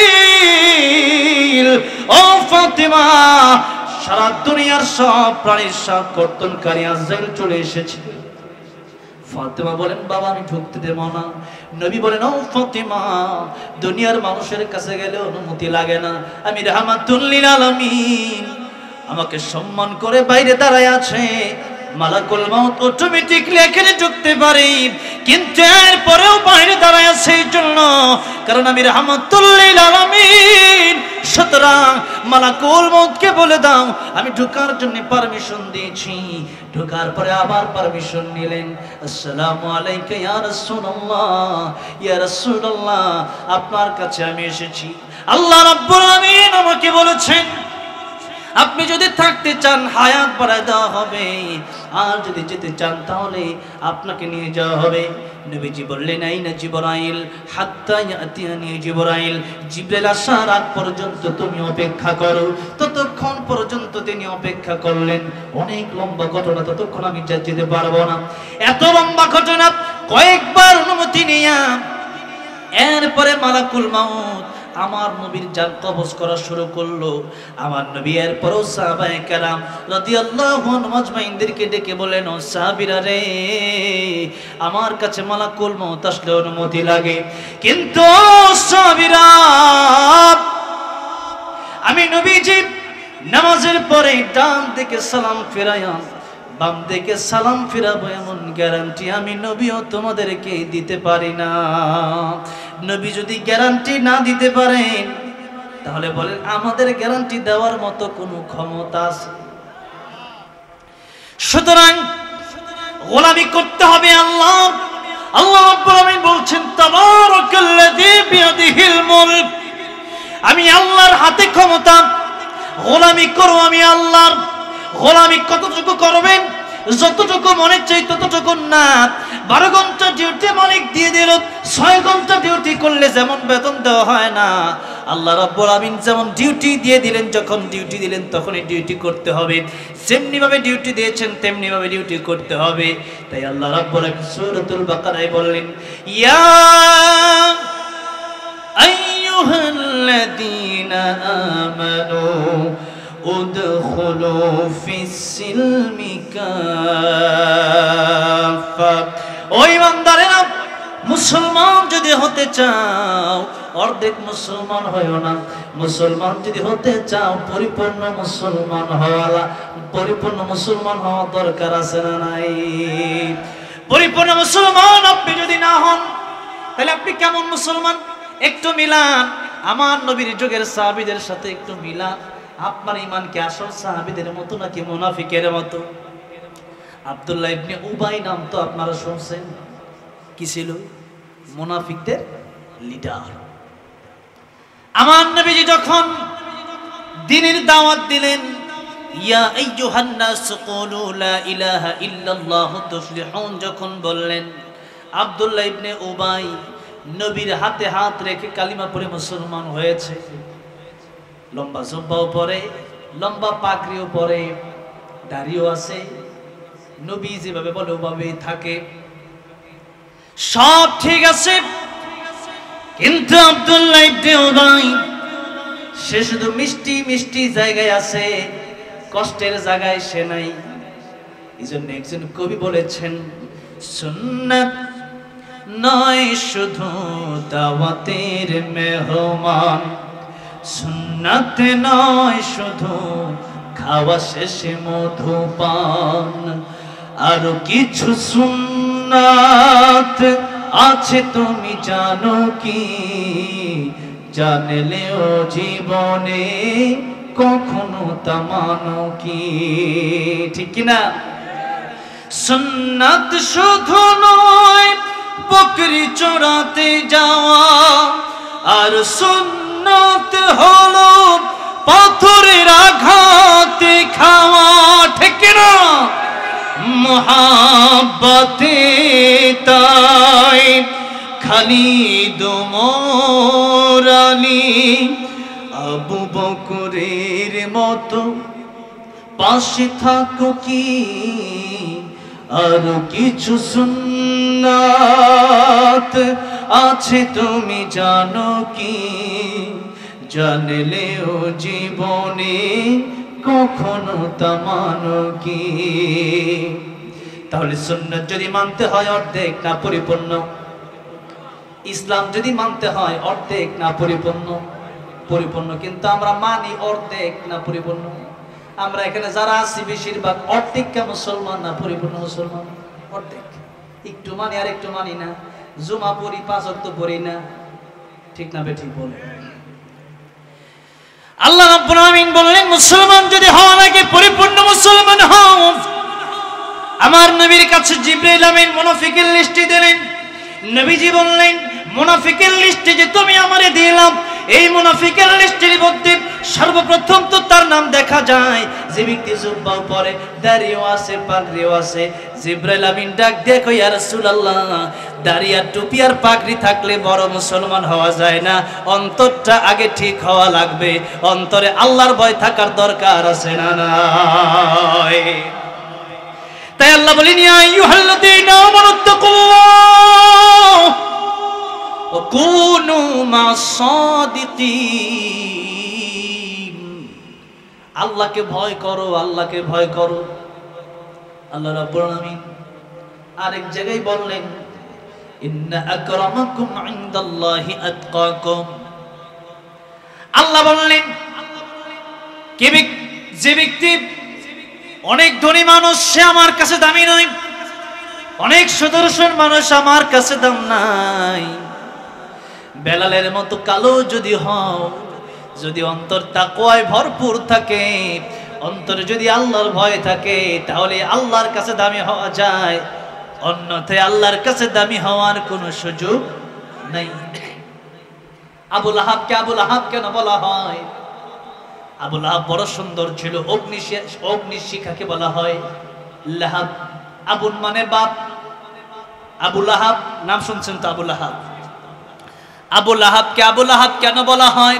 ও ফাতিমা, সারা দুনিয়ার সব প্রাণীর সব কর্তনকারী আজরাইল চলে এসেছে। ফাতিমা বলেন, বাবা আমি ঢুকতে দেব না। নবী বলেন, ও ফাতিমা, দুনিয়ার মানুষের কাছে গেলে অনুমতি লাগে না, আমি রাহমাতুল লিল আলামিন, আমাকে সম্মান করে বাইরে দাঁড়ায় আছে। মালাকুল মউত অটোমেটিক্যালি এখানে ঢুকতে পারে, কিন্তু এরপরেও বাইরে দাঁড়ায় আছে এই জন্য, কারণ আমি রাহমাতুল লিল আলামিন। সুতরাং মালাকুল মউতকে বলে দাও আমি ঢোকার জন্য পারমিশন দিয়েছি। ঢোকার পরে আবার পারমিশন নিলেন, আসসালামু আলাইকা ইয়া রাসূলুল্লাহ, ইয়া রাসূলুল্লাহ, আপনার কাছে আমি এসেছি। আল্লাহ রাব্বুল আলামিন আমাকে বলেছেন, আপনি যদি থাকতে চান হায়াত বাড়ায় দেওয়া হবে, আর যদি যেতে চান তাহলে আপনাকে নিয়ে যাওয়া হবে। নবীজি বললেন, আইনা জিবরাইল হাত্তা ইয়াতিয়ানি জিবরাইল, জিবরাইল আসার আগ পর্যন্ত তুমি অপেক্ষা করো। ততক্ষণ পর্যন্ত তিনি অপেক্ষা করলেন। অনেক লম্বা ঘটনা, ততক্ষণ আমি যেতে পারবো না। এত লম্বা ঘটনা, কয়েকবার অনুমতি নিয়া এরপরে মালাকুল মউত আমার নবীর জান কবজ করা শুরু করলো। আমার নবী এরপরও সাহাবায়ে কেরাম রাদিয়াল্লাহু আনহুম আজমাইনদেরকে ডেকে বলেন, ও সাহাবীরা রে, আমার কাছে মালাকুল মউত আসলে অনুমতি লাগে, কিন্তু সাহাবীরা আমি নবীজি নামাজের পরে ডান দিকে সালাম ফিরাইয়া বাম দিকে সালাম ফিরাবো এমন গ্যারান্টি আমি নবীও তোমাদেরকে দিতে পারি না। নবী যদি গ্যারান্টি না দিতে পারেন তাহলে বলেন আমাদের গ্যারান্টি দেওয়ার মতো কোনো ক্ষমতা আছে? সুতরাং গোলামি করতে হবে আল্লাহ। আল্লাহ রাব্বুল আলামিন বলছেন, তাবারাকাল্লাযী বিয়াদিহিল মুলক, আমি আল্লাহর হাতে ক্ষমতা, গোলামি করো আমি আল্লাহর। গোলামি কতটুকু করবেন? যতটুকু মনে চাই ততটুকু না। 12 ঘন্টা ডিউটি মালিক দিয়ে দিল, 6 ঘন্টা ডিউটি করলে যেমন বেতন দেওয়া হয় না, আল্লাহ রাব্বুল আমিন যেমন ডিউটি দিয়ে দিলেন, যখন ডিউটি দিলেন তখনই ডিউটি করতে হবে। যেমনি ভাবে ডিউটি দিয়েছেন তেমনি ভাবে ডিউটি করতে হবে। তাই আল্লাহ রাব্বুল আমিন সূরাতুল বাকারায় বললেন, ইয়া আইয়ুহাল্লাযীনা আমানু উদখুলু ফিস-সিলমি কাফা। ও ঈমানদারেরা, মুসলমান যদি হতে চাও অর্ধেক মুসলমান হয়ো না। মুসলমান যদি হতে চাও পরিপূর্ণ মুসলমান হওয়া, পরিপূর্ণ মুসলমান হওয়া দরকার আছে না নাই? পরিপূর্ণ মুসলমান আপনি যদি না হন তাহলে আপনি কেমন মুসলমান? একটু মিলান আমার নবীর যুগের সাহাবীদের সাথে, একটু মিলান। আপনার ঈমান কি আসল সাহাবীদের মতো নাকি মুনাফিকের মতো? আব্দুল্লাহ ইবনে উবাই নাম তো আপনারা শুনছেন, কি ছিল? মুনাফিকদের লিডার। আমার নবীজি যখন দ্বীনের দাওয়াত দিলেন, ইয়া আইয়ুহান নাস কুলু লা ইলাহা ইল্লাল্লাহু তুফলিহুন যখন বললেন, আব্দুল্লাহ ইবনে উবাই নবীর হাতে হাত রেখে কালিমা পড়ে মুসলমান হয়েছে। লম্বা জুব্বাও পরে, লম্বা পাগড়িও পরে, দাড়িও আছে, নবী যেভাবে বলে ওভাবেই থাকে, সব ঠিক আছে। কিন্তু আব্দুল্লাহ ইবনে উবাই সে শুধু মিষ্টি মিষ্টি জায়গায় আছে, কষ্টের জায়গায় সে নাই। এইজন্য একজন কবি বলেছেন, সুন্নাত নয় শুধু দাওয়াতের মেহমান, সুন্নাত নয় শুধু খাওয়া শেষে মধুপান, আরো কিছু সুন্নাত আছে তুমি জানো কি, জানলেও জীবনে কখনো তা মানো কি? ঠিক কিনা? সুন্নাত শুধু নয় বকরি চড়াতে যাওয়া, আর সুন্নাত হলো পাথরের আঘাতে খাওয়া। ঠিক না? মুহাব্বতে তাই খালিদ ওমর আলী আবু বকরের মতো পাশে থাকো কি, আর কিছু সুন্নাত আছে তুমি জানো কি, জানলেও জীবনে কখনো তা মানো কি? তাহলে সুন্নাত যদি মানতে হয় অর্ধেক না পরিপূর্ণ, ইসলাম যদি মানতে হয় অর্ধেক না পরিপূর্ণ? পরিপূর্ণ। কিন্তু আমরা মানি অর্ধেক না পরিপূর্ণ? আমরা এখানে যারা আছি বেশিরভাগ অর্ধেকটা মুসলমান না পরিপূর্ণ মুসলমান? অর্ধেক। একটু মানি আর একটু মানি না, জুমা পড়ি 5 ওয়াক্ত পড়ি না, ঠিক না বেঠিক বলে? আল্লাহ রাব্বুল আমিন বললেন, মুসলমান যদি হওয়া লাগে পরিপূর্ণ মুসলমান হও। আমার নবীর কাছে জিবরাইল আমিন মুনাফিকের লিস্ট দিলেন। নবীজি বললেন, মুনাফিকের লিস্টে যে তুমি আমারে দিলাম, এই মুনাফিকের লিস্টের মধ্যে সর্বপ্রথম তো তার নাম দেখা যায় যে ব্যক্তি জুব্বাও পরে, দাড়িও আছে, পাগড়িও আছে। জিবরাইল আমিন ডাক দেখো, ইয়া রাসূলুল্লাহ, দাড়ি আর টুপি আর পাগড়ি থাকলে বড় মুসলমান হওয়া যায় না, অন্তরটা আগে ঠিক হওয়া লাগবে। অন্তরে আল্লাহর ভয় থাকার দরকার আছে না নাই? তাই আল্লাহ বলেন, ইয়া আইয়ুহাল্লাযীনা আমানুত্তাকুল্লাহ ওয়া কুনু মা'আস সাদিকিন। আল্লাহকে ভয় করো, আল্লাহকে ভয় করো। আল্লাহ রাব্বুল আলামিন আরেক জায়গায় বললেন, ইন্না আকরামাকুম ইনদাল্লাহি আতকাকুম। আল্লাহ বললেন, যে ব্যক্তি অনেক ধনী মানুষ সে আমার কাছে দামি নয়, অনেক সুদর্শন মানুষ আমার কাছে দাম নাই। বেলালের মতো কালো যদি হও, যদি অন্তর তাকওয়ায় ভরপুর থাকে, অন্তরে যদি আল্লাহর ভয় থাকে, তাহলে আল্লাহর কাছে দামি হওয়া যায়, অন্যথায় আল্লাহর কাছে দামি হওয়ার কোনো সুযোগ নাই। আবু লাহাবকে আবু লাহাব কেন বলা হয়? আবু লাহাব বড় সুন্দর ছিল। অগ্নিশিখাকে বলা হয় লাহাব। আবুল মানে বাপ, আবু লাহাব নাম শুনছেন তো? আবু লাহাব। আবু লাহাবকে আবু লাহাব কেন বলা হয়?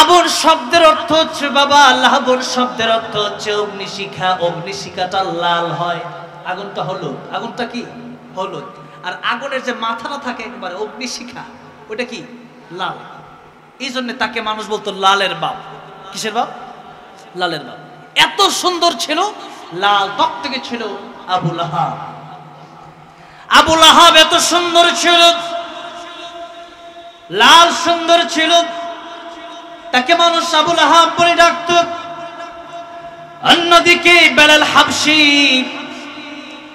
আবুর শব্দের অর্থ হচ্ছে বাবা, লাহাবুর শব্দের অর্থ হচ্ছে অগ্নিশিখা। অগ্নিশিখাটা লাল হয়, আগুনটা হলুদ। আগুনটা কি? হলুদ। আর আগুনের যে মাথাটা থাকে একবারে অগ্নিশিখা, ওটা কি? লাল। এই জন্য তাকে মানুষ বলতো লালের বাপ। কিসের বাপ? লালের বাপ। এত সুন্দর ছিল, লাল টকটকে ছিল আবু লাহাব। আবু লাহাব এত সুন্দর ছিল, লাল সুন্দর ছিল, তাকে মানুষ আবু লাহাব বলে ডাকত। অন্যদিকে বেলাল হাবশী,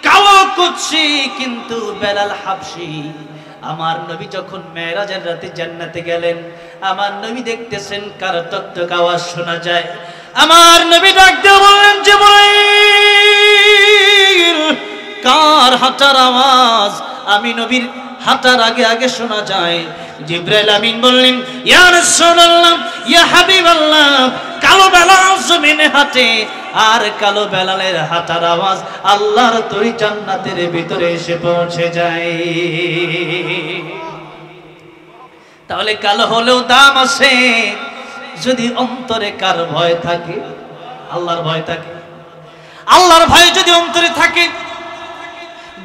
কালো কুৎসি কিন্তু বেলাল হাবশী। আমার নবী যখন মেরাজের রাতে জান্নাতে গেলেন, আমার নবী দেখতেছেন কার টকটক আওয়াজ শোনা যায়। আমার নবী ডাক দিয়ে বললেন, জিবরাইল, কার হাঁটার আওয়াজ? আমি নবীর হাঁটার আগে আগে শোনা যায়। জিবরাইল আমিন বললেন, ইয়া রাসূলুল্লাহ, ইয়া হাবিবাল্লাহ, কালো বেলাল জমিনে হাঁটে, আর কালো বেলালের হাঁটার আওয়াজ আল্লাহর তৈরি জান্নাতের ভিতরে এসে পৌঁছে যায়। তাহলে কালো হলেও দাম আছে যদি অন্তরে কার ভয় থাকে? আল্লাহর ভয় থাকে। আল্লাহর ভয় যদি অন্তরে থাকে,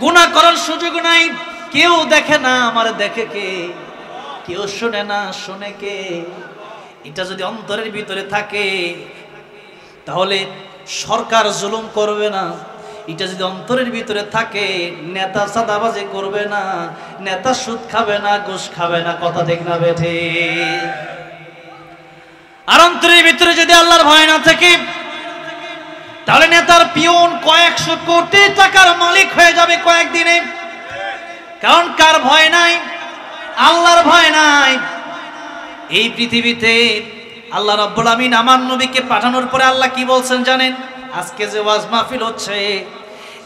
গুনাহ করার সুযোগ নাই। কেউ দেখে না, আমার দেখে কে? কেউ শুনে না, শুনে কে? এটা যদি অন্তরের ভিতরে থাকে, তাহলে সরকার জুলুম করবে না। এটা যদি অন্তরের ভিতরে থাকে, নেতা চাঁদাবাজি করবে না, নেতা সুদ খাবে না, ঘুষ খাবে না। কথা ঠিক না বেঠে? আর অন্তরের ভিতরে যদি আল্লাহর ভয় না থাকে, তাহলে নেতার পিয়ন কয়েকশো কোটি টাকার মালিক হয়ে যাবে কয়েকদিনে। কারণ কার ভয় নাই? আল্লাহর ভয় নাই। এই পৃথিবীতে আল্লাহ রাব্বুল আমিন আমার নবীকে পাঠানোর পরে আল্লাহ কি বলছেন জানেন? আজকে যে ওয়াজ মাহফিল হচ্ছে,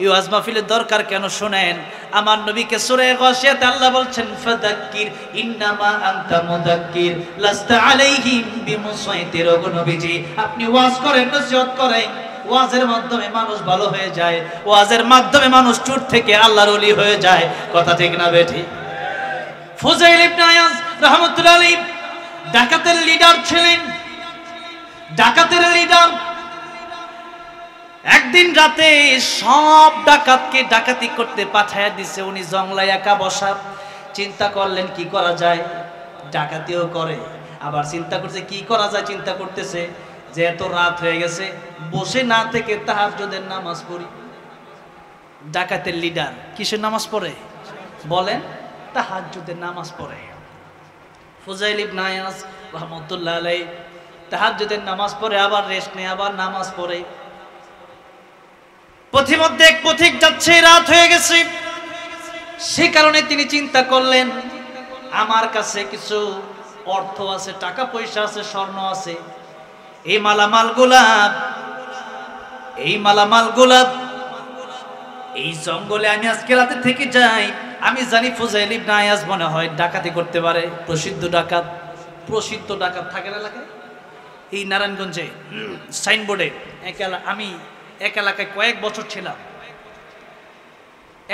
এই ওয়াজ মাহফিলের দরকার কেন শুনেন। আমার নবীকে সূরা গাশিয়াতে আল্লাহ বলছেন, ফাযাক্কির ইন্নামা আনতা মুযাক্কির লাস্তা আলাইহিম বিমুসাইতির। ওগো নবীজি, আপনি ওয়াজ করেন, নসিহত করেন, ওয়াজের মাধ্যমে মানুষ ভালো হয়ে যায়, ওয়াজের মাধ্যমে মানুষ চোর থেকে আল্লাহর ওলি হয়ে যায়। কথা ঠিক না বেঠি? ফুজাইল ইবনে আয়াজ রাহমাতুল্লাহ আলাইহি ডাকাতের লিডার ছিলেন। ডাকাতের লিডার একদিন রাতে সব ডাকাতকে ডাকাতি করতে পাঠায়া দিছে। উনি জংলায় একা বসা। চিন্তা করলেন কি করা যায়। ডাকাতিও করে, আবার চিন্তা করছে কি করা যায়। চিন্তা করতেছে যে এত রাত হয়ে গেছে, বসে না থেকে তাহাজ্জুদের নামাজ পড়ি। ডাকাতের লিডার কিসের নামাজ পড়ে বলেন? তাহাজ্জুদের নামাজ পড়ে। ফুজাইল ইবনে আয়াজ রাহমাতুল্লাহ আলাইহি তাহাজ্জুদের নামাজ পড়ে, আবার রেস্ট নেয়, আবার নামাজ পড়ে। পথিমধ্যে এক পথিক যাচ্ছে, রাত হয়ে গেছে। সে কারণে তিনি চিন্তা করলেন, আমার কাছে কিছু অর্থ আছে, টাকা পয়সা আছে, স্বর্ণ আছে, এই মালামালগুলা এই জঙ্গলে আমি আজকে রাতে থেকে যাই। আমি জানি ফুজাইল ইবনে আয়াজ মনে হয় ডাকাতি করতে পারে। প্রসিদ্ধ ডাকাত থাকে না এলাকায়? এই নারায়ণগঞ্জে সাইনবোর্ডে আমি এক এলাকায় কয়েক বছর ছিলাম।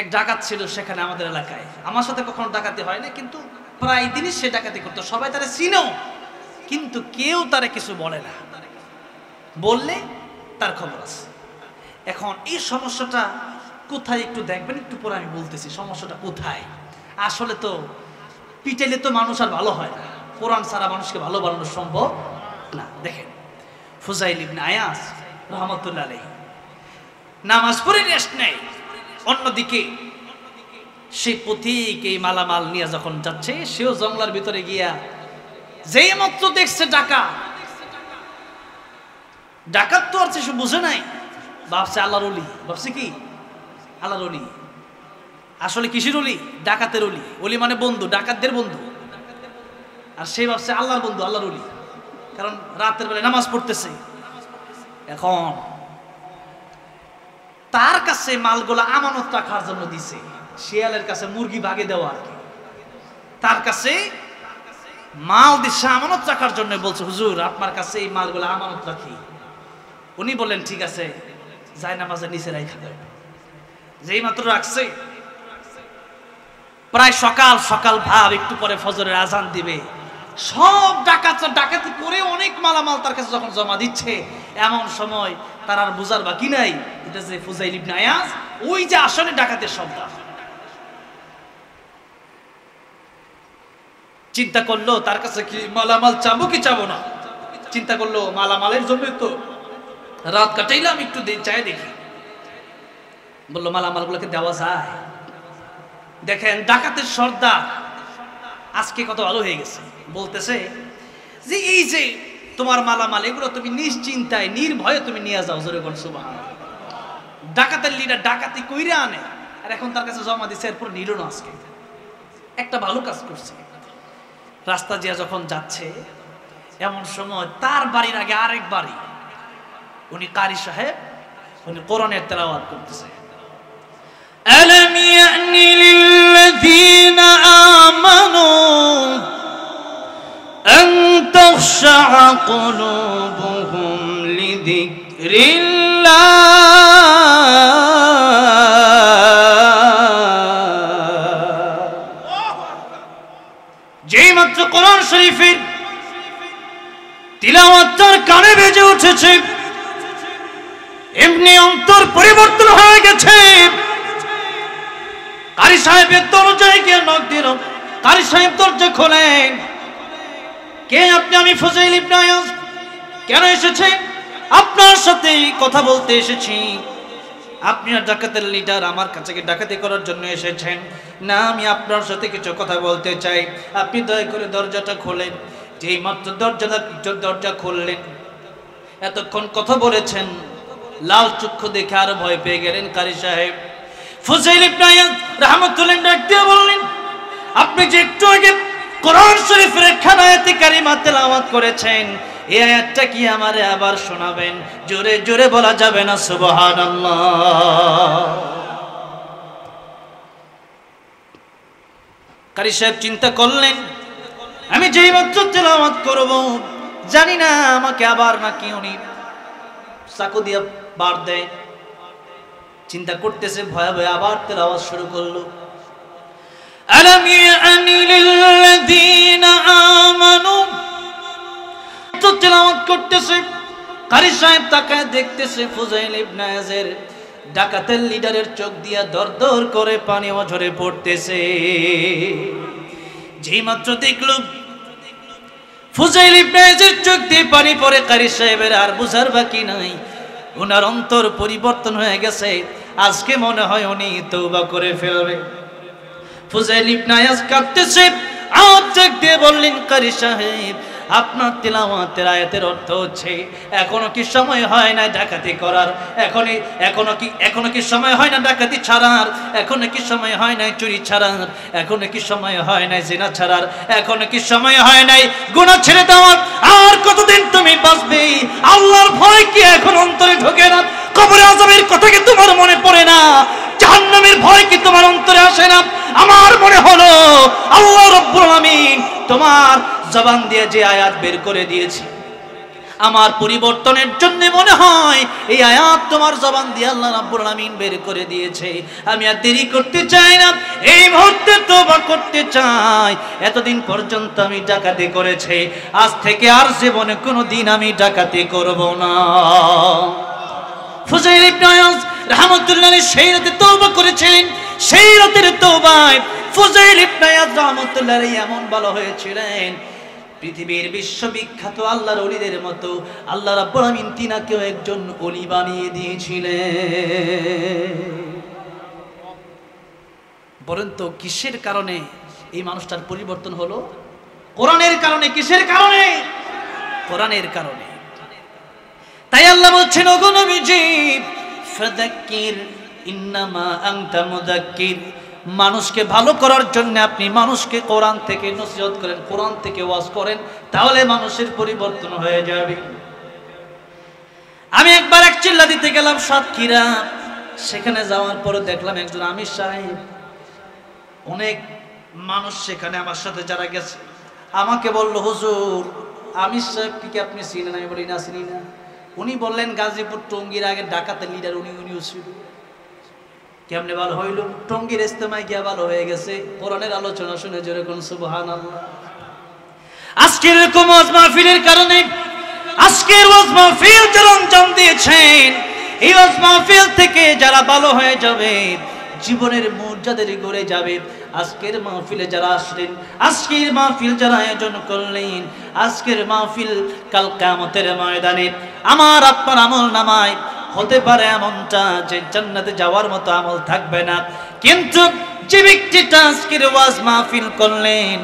এক ডাকাত ছিল সেখানে আমাদের এলাকায়। আমার সাথে কখনো ডাকাতি হয় না, কিন্তু প্রায় দিনই সে ডাকাতি করতো। সবাই তারা চিনেও, কিন্তু কেউ তারা কিছু বলে না, বললে তার খবর আছে। এখন এই সমস্যাটা কোথায় একটু দেখবেন, একটু পরে আমি বলতেছি সমস্যাটা কোথায়। আসলে তো পিটাইলে তো মানুষ আর ভালো হয় না, কোরআন ছাড়া মানুষকে ভালো বানানো সম্ভব না। দেখেন ফুজাইল ইবনে আয়াস রাহমাতুল্লাহ আলাইহি নামাজ পড়ে রেস্ট নেই, অন্যদিকে সেই পথিক এই মালামাল নিয়ে যখন যাচ্ছে, সেও জঙ্গলার ভিতরে গিয়া যেই মাত্র দেখছে ডাকাত তো আর সে বুঝে নাই, ভাবছে আল্লাহর ওলি, ভাবছে কি আল্লাহর ওলি, আসলে কিসের ওলি? ডাকাতের ওলি। ওলি মানে বন্ধু, ডাকাতদের বন্ধু। আর সে ভাবছে আল্লাহর বন্ধু, আল্লাহর ওলি, কারণ রাতের বেলা নামাজ পড়তেছে। এখন তার কাছে মালগুলা আমানত রাখার জন্য দিছে, শিয়ালের কাছে মুরগি ভাগে দেওয়া আর কি। তার কাছে মাল দিচ্ছে আমানত রাখার জন্য, বলছে হুজুর আপনার কাছে এই মালগুলা আমানত রাখি। উনি বললেন ঠিক আছে, যাই নামাজের নিচে রাখা দেয়। যেই মাত্র রাখছে, প্রায় সকাল সকাল ভাব, একটু পরে ফজরের আজান দিবে, সব ডাকাতি করে অনেক মালামাল তার কাছে যখন জমা দিচ্ছে, এমন সময় তার আর বুঝার বাকি নাই এটা যে ফুজাইল ইবনে আয়াস, ওই যে আসলে ডাকাতের সন্তান। চিন্তা করলো তার কাছে কি মালামাল চাবো কি চাবো না, চিন্তা করলো মালামালের জন্য তো রাত কাটাইলাম, একটু চাই দেখি। বললো মালামাল গুলোকে দেওয়া যায়। দেখেন ডাকাতের সর্দার আজকে কত ভালো হয়ে গেছে, বলতেছে যে এই যে তোমার মালামাল, এগুলো তুমি নিশ্চিন্তায় নির্ভয়ে তুমি নিয়ে যাও। জোরে বল সুবহানাল্লাহ। ডাকাতের লিডার ডাকাতি কইরা আনে, আর এখন তার কাছে জমা দিচ্ছে, এরপর নিল না। আজকে একটা ভালো কাজ করছে। রাস্তা দিয়ে যখন যাচ্ছে, এমন সময় তার বাড়ির আগে আরেক বাড়ি, উনি কারি সাহেব, উনি কোরআনের তেলাওয়াত করতেছে। ألم يأن للذين آمنوا أن تخشع قلوبهم لذكر الله। যেই মাত্র কোরআন শরীফের তিলাওয়াত তার কানে বেজে উঠেছে, এমনি অন্তর পরিবর্তন হয়ে গেছে। কারি সাহেবের দরজায় গিয়ে নক দিল। কারি সাহেব দরজা খোলেন। কে আপনি? আমি ফুজাইল ইবনে আয়াস। কেন এসেছে? আপনার সাথে কথা বলতে এসেছি। আপনি আর ডাকাতের লিডার আমার কাছে কি ডাকাতি করার জন্য এসেছেন? না, আমি আপনার সাথে কিছু কথা বলতে চাই। আপনি দয়া করে দরজাটা খোলেন। যেই মাত্র দরজা খুললেন, এতক্ষণ কথা বলেছেন, লাল চক্ষু দেখে আর ভয় পেয়ে গেলেন কারি সাহেব। ফুজাইল ইবনে আয়াস রাহমাতুল্লাহ ডাক দিয়ে বললেন, আপনি যে একটু আগে কোরআন শরীফের একখানা আয়াতে কারিমা তেলাওয়াত করেছেন, এই আয়াতটা কি আমারে আবার শোনাবেন? জোরে জোরে বলা যাবে না সুবহানাল্লাহ? কারি সাহেব চিন্তা করলেন, আমি যেই মাত্র তেলাওয়াত করব, জানি না আমাকে আবার নাকি উনি চাকু দিয়ে বার দেয়। চিন্তা করতেছে, ভয়ে ভয়ে আবার তেলাওয়াত শুরু করলো। আলাম ইয়ানি লিল্লাযীনা আমানু। তো তেলাওয়াত করতেছে, কারি সাহেব তাকায় দেখতেছে ফুজাইল ইবনে আয়াসের ডাকাতের লিডারের চোখ দিয়া দরদর করে পানি ঝরে পড়তেছে। যেই মাত্র দেখলো ফুজাইল ইবনে আয়াসের চোখ দিয়ে পানি পড়ে, কারি সাহেবের আর বুঝার বাকি নাই, ওনার অন্তর পরিবর্তন হয়ে গেছে। আজকে মনে হয় উনি তওবা করে ফেলবে। ফুজাইল ইবনে আয়াস কাঁদতেছে, আওয়াজ দিয়ে বললেন, কারি সাহেব, আপনার তেলাওয়াতের আয়াতের অর্থ হচ্ছে এখনো কি সময় হয় না ডাকাতি করার? এখনো কি সময় হয় না ডাকাতি ছাড়ার? এখনো কি সময় হয় না চুরি ছাড়ার? এখনো কি সময় হয় না জিনা ছাড়ার? এখনো কি সময় হয় নাই গুনাহ ছেড়ে দেওয়ার? আর কতদিন তুমি বাঁচবে? আল্লাহর ভয় কি এখন অন্তরে ঢোকে না? কবরে আযাবের কথা কি তোমার মনে পড়ে না? জাহান্নামের ভয় কি তোমার অন্তরে আসে না? আমার মনে হলো আল্লাহ রাব্বুল আলামিন তোমার জবান দিয়ে যে আয়াত বের করে দিয়েছে, আমার পরিবর্তনের জন্য মনে হয় এই আয়াত তোমার জবান দিয়ে আল্লাহ রাব্বুল আলামিন বের করে দিয়েছে। আমি আর দেরি করতে চাই না, এই মুহূর্তে তওবা করতে চাই। এতদিন পর্যন্ত আমি ডাকাতি করেছি, আজ থেকে আর জীবনে কোনোদিন আমি ডাকাতি করব না। ফুজাইল ইবনে আয়াস রাহমাতুল্লাহ আলাইহি সেই রাতে তওবা করেছিলেন। সেই রাতের তওবায় ফুজাইল ইবনে ইয়াদ রাহমাতুল্লাহ আলাইহি এমন ভালো হয়েছিলেন, পৃথিবীর বিশ্ববিখ্যাত আল্লাহর ওলিদের মতো আল্লাহ রাব্বুল আমিন তিনাকেও একজন ওলি বানিয়ে দিয়েছিলেন। বলেন তো কিসের কারণে এই মানুষটার পরিবর্তন হলো? কোরআনের কারণে। কিসের কারণে? কোরআনের কারণে। তাই আল্লাহ বলছেন, ওগো নবীজি ফাযাক্কির ইন্নামা আনতা মুযাক্কির, মানুষকে ভালো করার জন্য আপনি মানুষকে কোরআন থেকে নসিহত করেন, কোরআন থেকে ওয়াজ করেন, তাহলে মানুষের পরিবর্তন হয়ে যাবে। আমি একবার এক চিল্লা দিতে গেলাম সাতক্ষীরা, সেখানে যাওয়ার পরে দেখলাম একজন আমির সাহেব, অনেক মানুষ সেখানে আমার সাথে যারা গেছে আমাকে বলল, হুজুর আমির সাহেবকে কি আপনি চিনেন? আমি বলি না, চিনি না। উনি বললেন গাজীপুর টঙ্গীর আগে ডাকাতের লিডার উনিও ছিল। কেমনে ভালো হইল? টঙ্গীর ইস্তেমায় গিয়া ভালো হয়ে গেছে, কোরআনের আলোচনা শুনে যেরকম সুবহানাল্লাহ। আজকের এরকম ওয়াজ মাহফিলের কারণে, আজকের ওয়াজ মাহফিল যারা অঞ্জাম দিয়েছেন, এই ওয়াজ মাহফিল থেকে যারা ভালো হয়ে যাবে, জীবনের মর্যাদায় গড়ে যাবে। আজকের মাহফিলে যারা আসলেন, আজকের মাহফিল যারা আয়োজন করলেন, আজকের মাহফিল কাল কিয়ামতের ময়দানে আমার আপনার আমল নামায় হতে পারে এমনটা যে জান্নাতে যাওয়ার মতো আমল থাকবে না, কিন্তু যে ব্যক্তিটা আজকের ওয়াজ মাহফিল করলেন,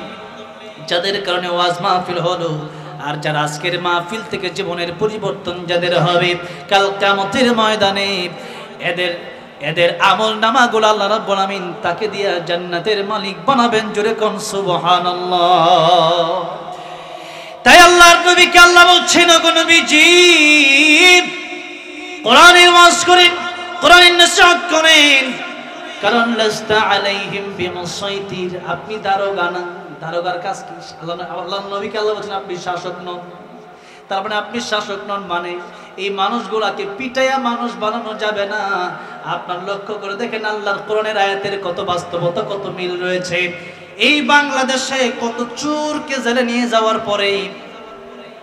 যাদের কারণে ওয়াজ মাহফিল হলো, আর যারা আজকের মাহফিল থেকে জীবনের পরিবর্তন যাদের হবে, কাল কিয়ামতের ময়দানে এদের আমল নামাগুলো আল্লাহ রাব্বুল আমিন তাকে দিয়া জান্নাতের মালিক বানাবেন। জোরে কোন সুবহানাল্লাহ। তাই আল্লাহর নবীকে আল্লাহ বলছেন, ওগো নবীজি কোরআনের ওয়াজ করেন, কোরআনের নসিহত করেন, কারণ লাস্তা আলাইহিম বিমুসাইতির, আপনি দারোগা না। দারোগার কাজ কি? আল্লাহর নবীকে আল্লাহ বলছেন আপনি শাসক নন। তার মানে আপনি শাসক নন মানে এই মানুষগুলাকে পিটাইয়া মানুষ বানানো যাবে না। আপনার লক্ষ্য করে দেখেন আল্লাহর কোরআনের আয়াতের কত বাস্তবতা, কত মিল রয়েছে। এই বাংলাদেশে কত চোরকে জেলে নিয়ে যাওয়ার পরে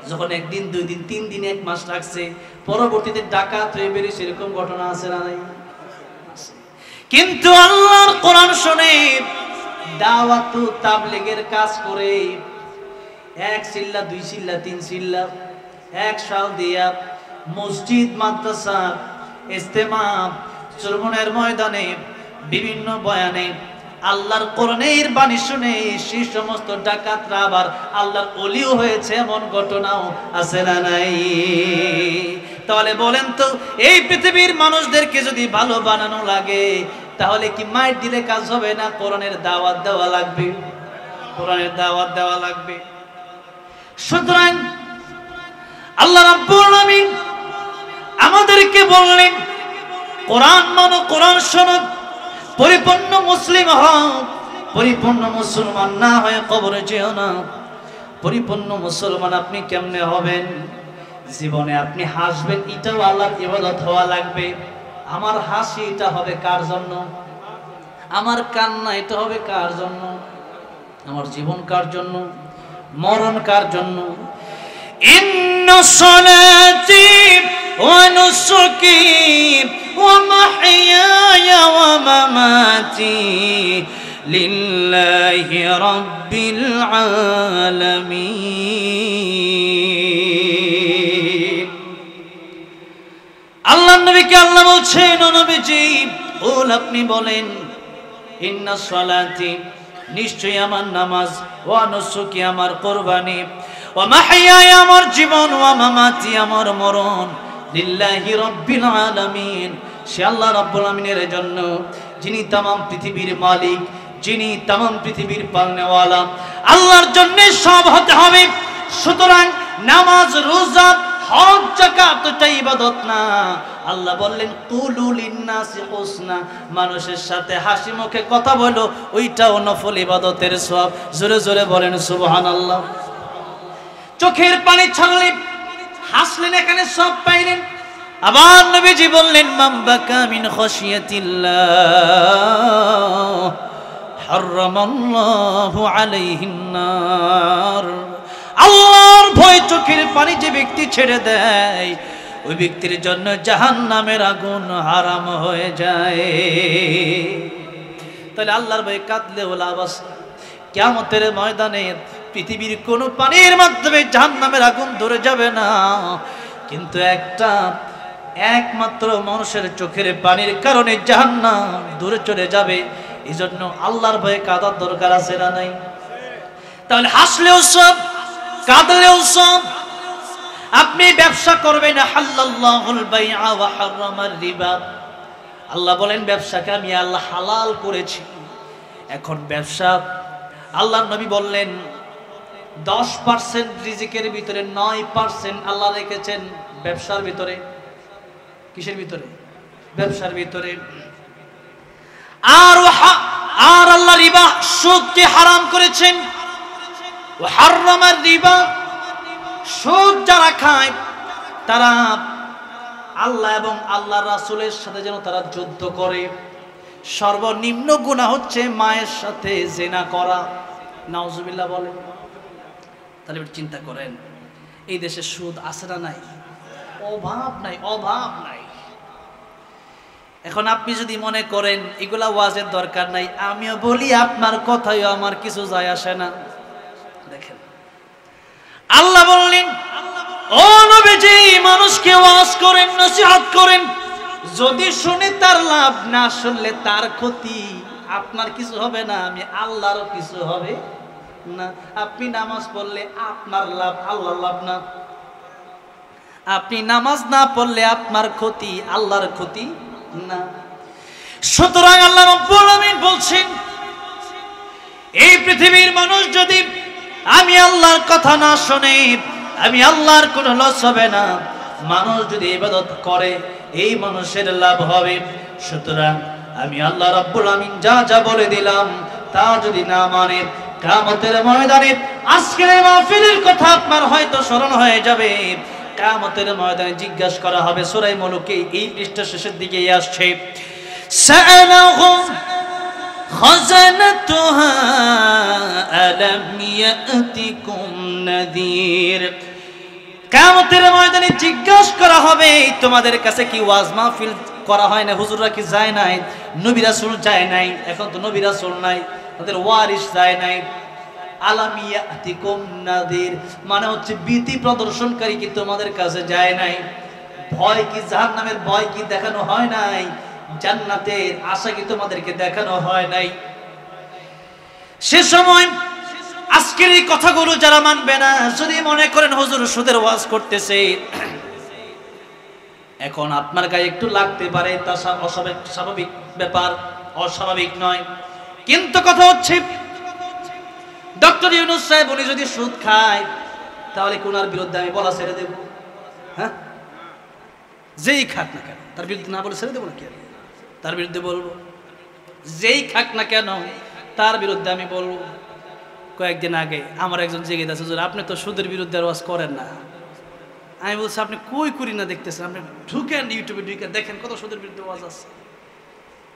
যখন একদিন, দুই দিন, 3 দিন, 1 মাস রাখছে, পরবর্তীতে ডাকাত হয়ে বেরিয়ে, সেরকম ঘটনা আছে না নাই? কিন্তু আল্লাহর কোরআন শুনে দাওয়াত তাবলীগের কাজ করে 1 চিল্লা, 2 চিল্লা, 3 চিল্লা, 1 সাল দিয়া মসজিদ, মাদ্রাসা, ইজতেমা, চরমনের ময়দানে, বিভিন্ন বয়ানে আল্লাহর কোরআনের বাণী শুনে সেই সমস্ত ডাকাতরা আবার আল্লাহর ওলিও হয়েছে, এমন ঘটনাও আছে না নাই? তাহলে বলেন তো, এই পৃথিবীর মানুষদেরকে যদি ভালো বানানো লাগে, তাহলে কি মাইর দিলে কাজ হবে না? কোরআনের দাওয়াত দেওয়া লাগবে, কোরআনের দাওয়াত দেওয়া লাগবে। সুতরাং আল্লাহ রাব্বুল আমিন আমাদেরকে বললেন, কোরআন মানো, কোরআন শোনো, পরিপূর্ণ মুসলিম হও। পরিপূর্ণ মুসলমান না হয়ে কবরে যেও না। পরিপূর্ণ মুসলমান আপনি কেমনে হবেন? জীবনে আপনি হাসবেন, এটাও আল্লাহর ইবাদত হওয়া লাগবে। আমার হাসি এটা হবে কার জন্য? আমার কান্না এটা হবে কার জন্য? আমার জীবন কার জন্য? মরণ কার জন্য? ইন্না সালাতি ওয়া নুসুকি ওয়া মাহইয়ায়া ওয়া মামাতি লিল্লাহি রাব্বিল আলামিন। আল্লাহর নবীকে আল্লাহ বলছেন, ও নবীজি বল, আপনি বলেন, ইন্না সালাতি, নিশ্চয়ই আমার নামাজ, ওয়া নুসুকি, আমার কুরবানি, ওয়া মাহইয়ায়া, আমার জীবন, ওয়া মামাতি, আমার মরণ, লিল্লাহি রাব্বিল আলামিন, সে আল্লাহ রাব্বুল আমিনের জন্য, যিনি তামাম পৃথিবীর মালিক, যিনি তামাম পৃথিবীর পালনেওয়ালা, আল্লাহর জন্য সব হতে হবে। সুতরাং নামাজ, রোজা, হজ, যাকাত এটা ইবাদত না। আল্লাহ বললেন কুলু লিন্নাসি হুসনা, মানুষের সাথে হাসি মুখে কথা বলো, ওইটাও নফল ইবাদতের সওয়াব। জোরে জোরে বলেন সুবহানাল্লাহ। চোখের পানি ছাড়লে, হাসলেন, এখানে সব পাইলেন। আবার নবীজি বললেন মান বাকা মিন খাশিয়াতিল্লাহ হারামাল্লাহু আলাইহিন নার, আল্লাহর ভয় চোখের পানি যে ব্যক্তি ছেড়ে দেয়, ওই ব্যক্তির জন্য জাহান্নামের আগুন হারাম হয়ে যায়। তাহলে আল্লাহর ভয়ে কাঁদলেও লাভ আছে। কিয়ামতের ময়দানে পৃথিবীর কোনো পানির মাধ্যমে জাহান্নামের আগুন ধরে যাবে না, কিন্তু একমাত্র মানুষের চোখের পানির কারণে জাহান্নাম দূরে চলে যাবে। এই জন্য আল্লাহর ভয়ে কাঁদার দরকার আছে না নাই? তাহলে হাসলেও সব, কাঁদলেও সব। আপনি ব্যবসা করবেন, হাল্লাল্লাহুল বাইআ ওয়া হারামার রিবা। আল্লাহ বলেন ব্যবসাকে আমি আল্লাহ হালাল করেছি। এখন ব্যবসা, আল্লাহর নবী বললেন 10% রিজিকের ভিতরে 9% আল্লাহ রেখেছেন ব্যবসার ভিতরে। কিসের ভিতরে? ব্যবসার ভিতরে। আর আল্লাহ রিবা, সুদকে হারাম করেছেন। ওয়া হারামার রিবা, সুদ যারা খায় তারা আল্লাহ এবং আল্লাহর রাসূলের সাথে যেন তারা যুদ্ধ করে। সর্বনিম্ন গুনাহ হচ্ছে মায়ের সাথে জিনা করা। নাউজুবিল্লাহ বলেন। তাহলে চিন্তা করেন এই দেশে সুদ আছে না নাই? অভাব নাই, অভাব নাই। এখন আপনি যদি মনে করেন এগুলা ওয়াজের দরকার নাই, আমিও বলি আপনার কথায়ও আমার কিছু যায় আসে না। দেখেন আল্লাহ বললেন, ও নবীজি মানুষকে ওয়াজ করেন, নসিহত করেন, যদি শুনে তার লাভ, না শুনলে তার ক্ষতি। আপনার কিছু হবে না, আমি আল্লাহরও কিছু হবে না। আপনি নামাজ পড়লে আপনার লাভ, আল্লাহর লাভ না। আপনি নামাজ না পড়লে আপনার ক্ষতি, আল্লাহর ক্ষতি না। সুতরাং আল্লাহ রাব্বুল আলামিন বলছেন, এই পৃথিবীর মানুষ যদি আমি আল্লাহর কথা না শুনে, আমি আল্লাহর কোনো লস হবে না। মানুষ যদি ইবাদত করে এই মানুষের লাভ হবে। সুতরাং আমি আল্লাহ রাব্বুল আলামিন যা যা বলে দিলাম তা যদি না মানে, কিয়ামতের ময়দানে আজকের এই মাহফিলের কথা আপনার হয়তো স্মরণ হয়ে যাবে। কিয়ামতের ময়দানে জিজ্ঞাসা করা হবে। সূরা মুলুকে এই পৃষ্ঠা শেষের দিকে আসছে, সাআলাহুম খাজানাতুহা আলাম ইয়াতিকুম নাযীর। কিয়ামতের ময়দানে জিজ্ঞাসা করা হবে, তোমাদের কাছে কি ওয়াজ মাহফিল করা হয় না? হুজুররা কি যায় নাই? নবী রাসূল যায় নাই? এখন তো নবী রাসূল নাই, তাদের ওয়ারিস যায় নাই। আলাম ইয়াতিকুম নাযীর মানে হচ্ছে ভীতি প্রদর্শনকারী কি তোমাদের কাছে যায় নাই? ভয় কি, জাহান্নামের ভয় কি দেখানো হয় নাই? জান্নাতের আশা কি তোমাদেরকে দেখানো হয় নাই? সে সময় আজকের এই কথাগুলো যারা মানবে না, যদি মনে করেন হুজুর সুদের ওয়াজ করতেছে, এখন আপনার গায়ে একটু লাগতে পারে, তা স্বাভাবিক ব্যাপার, অস্বাভাবিক নয়। কিন্তু কথা হচ্ছে ডক্টর ইউনূস সাহেব উনি যদি সুদ খায়, তাহলে কোনার বিরুদ্ধে আমি বলা ছেড়ে দেব? হ্যাঁ, যেই খাক না কেন তার বিরুদ্ধে না বলে ছেড়ে দেবো না? কেন তার বিরুদ্ধে বলবো? যেই খাক না কেন তার বিরুদ্ধে আমি বলবো। কয়েকদিন আগে আমার একজন জেগে আছে, হুজুর আপনি তো সুদের বিরুদ্ধে ওয়াজ করেন না। আমি বলছি আপনি কই করি না দেখতেছেন, আপনি ঢুকেন ইউটিউবে, ঢুকে দেখেন কত সুদের বিরুদ্ধে ওয়াজ আছে।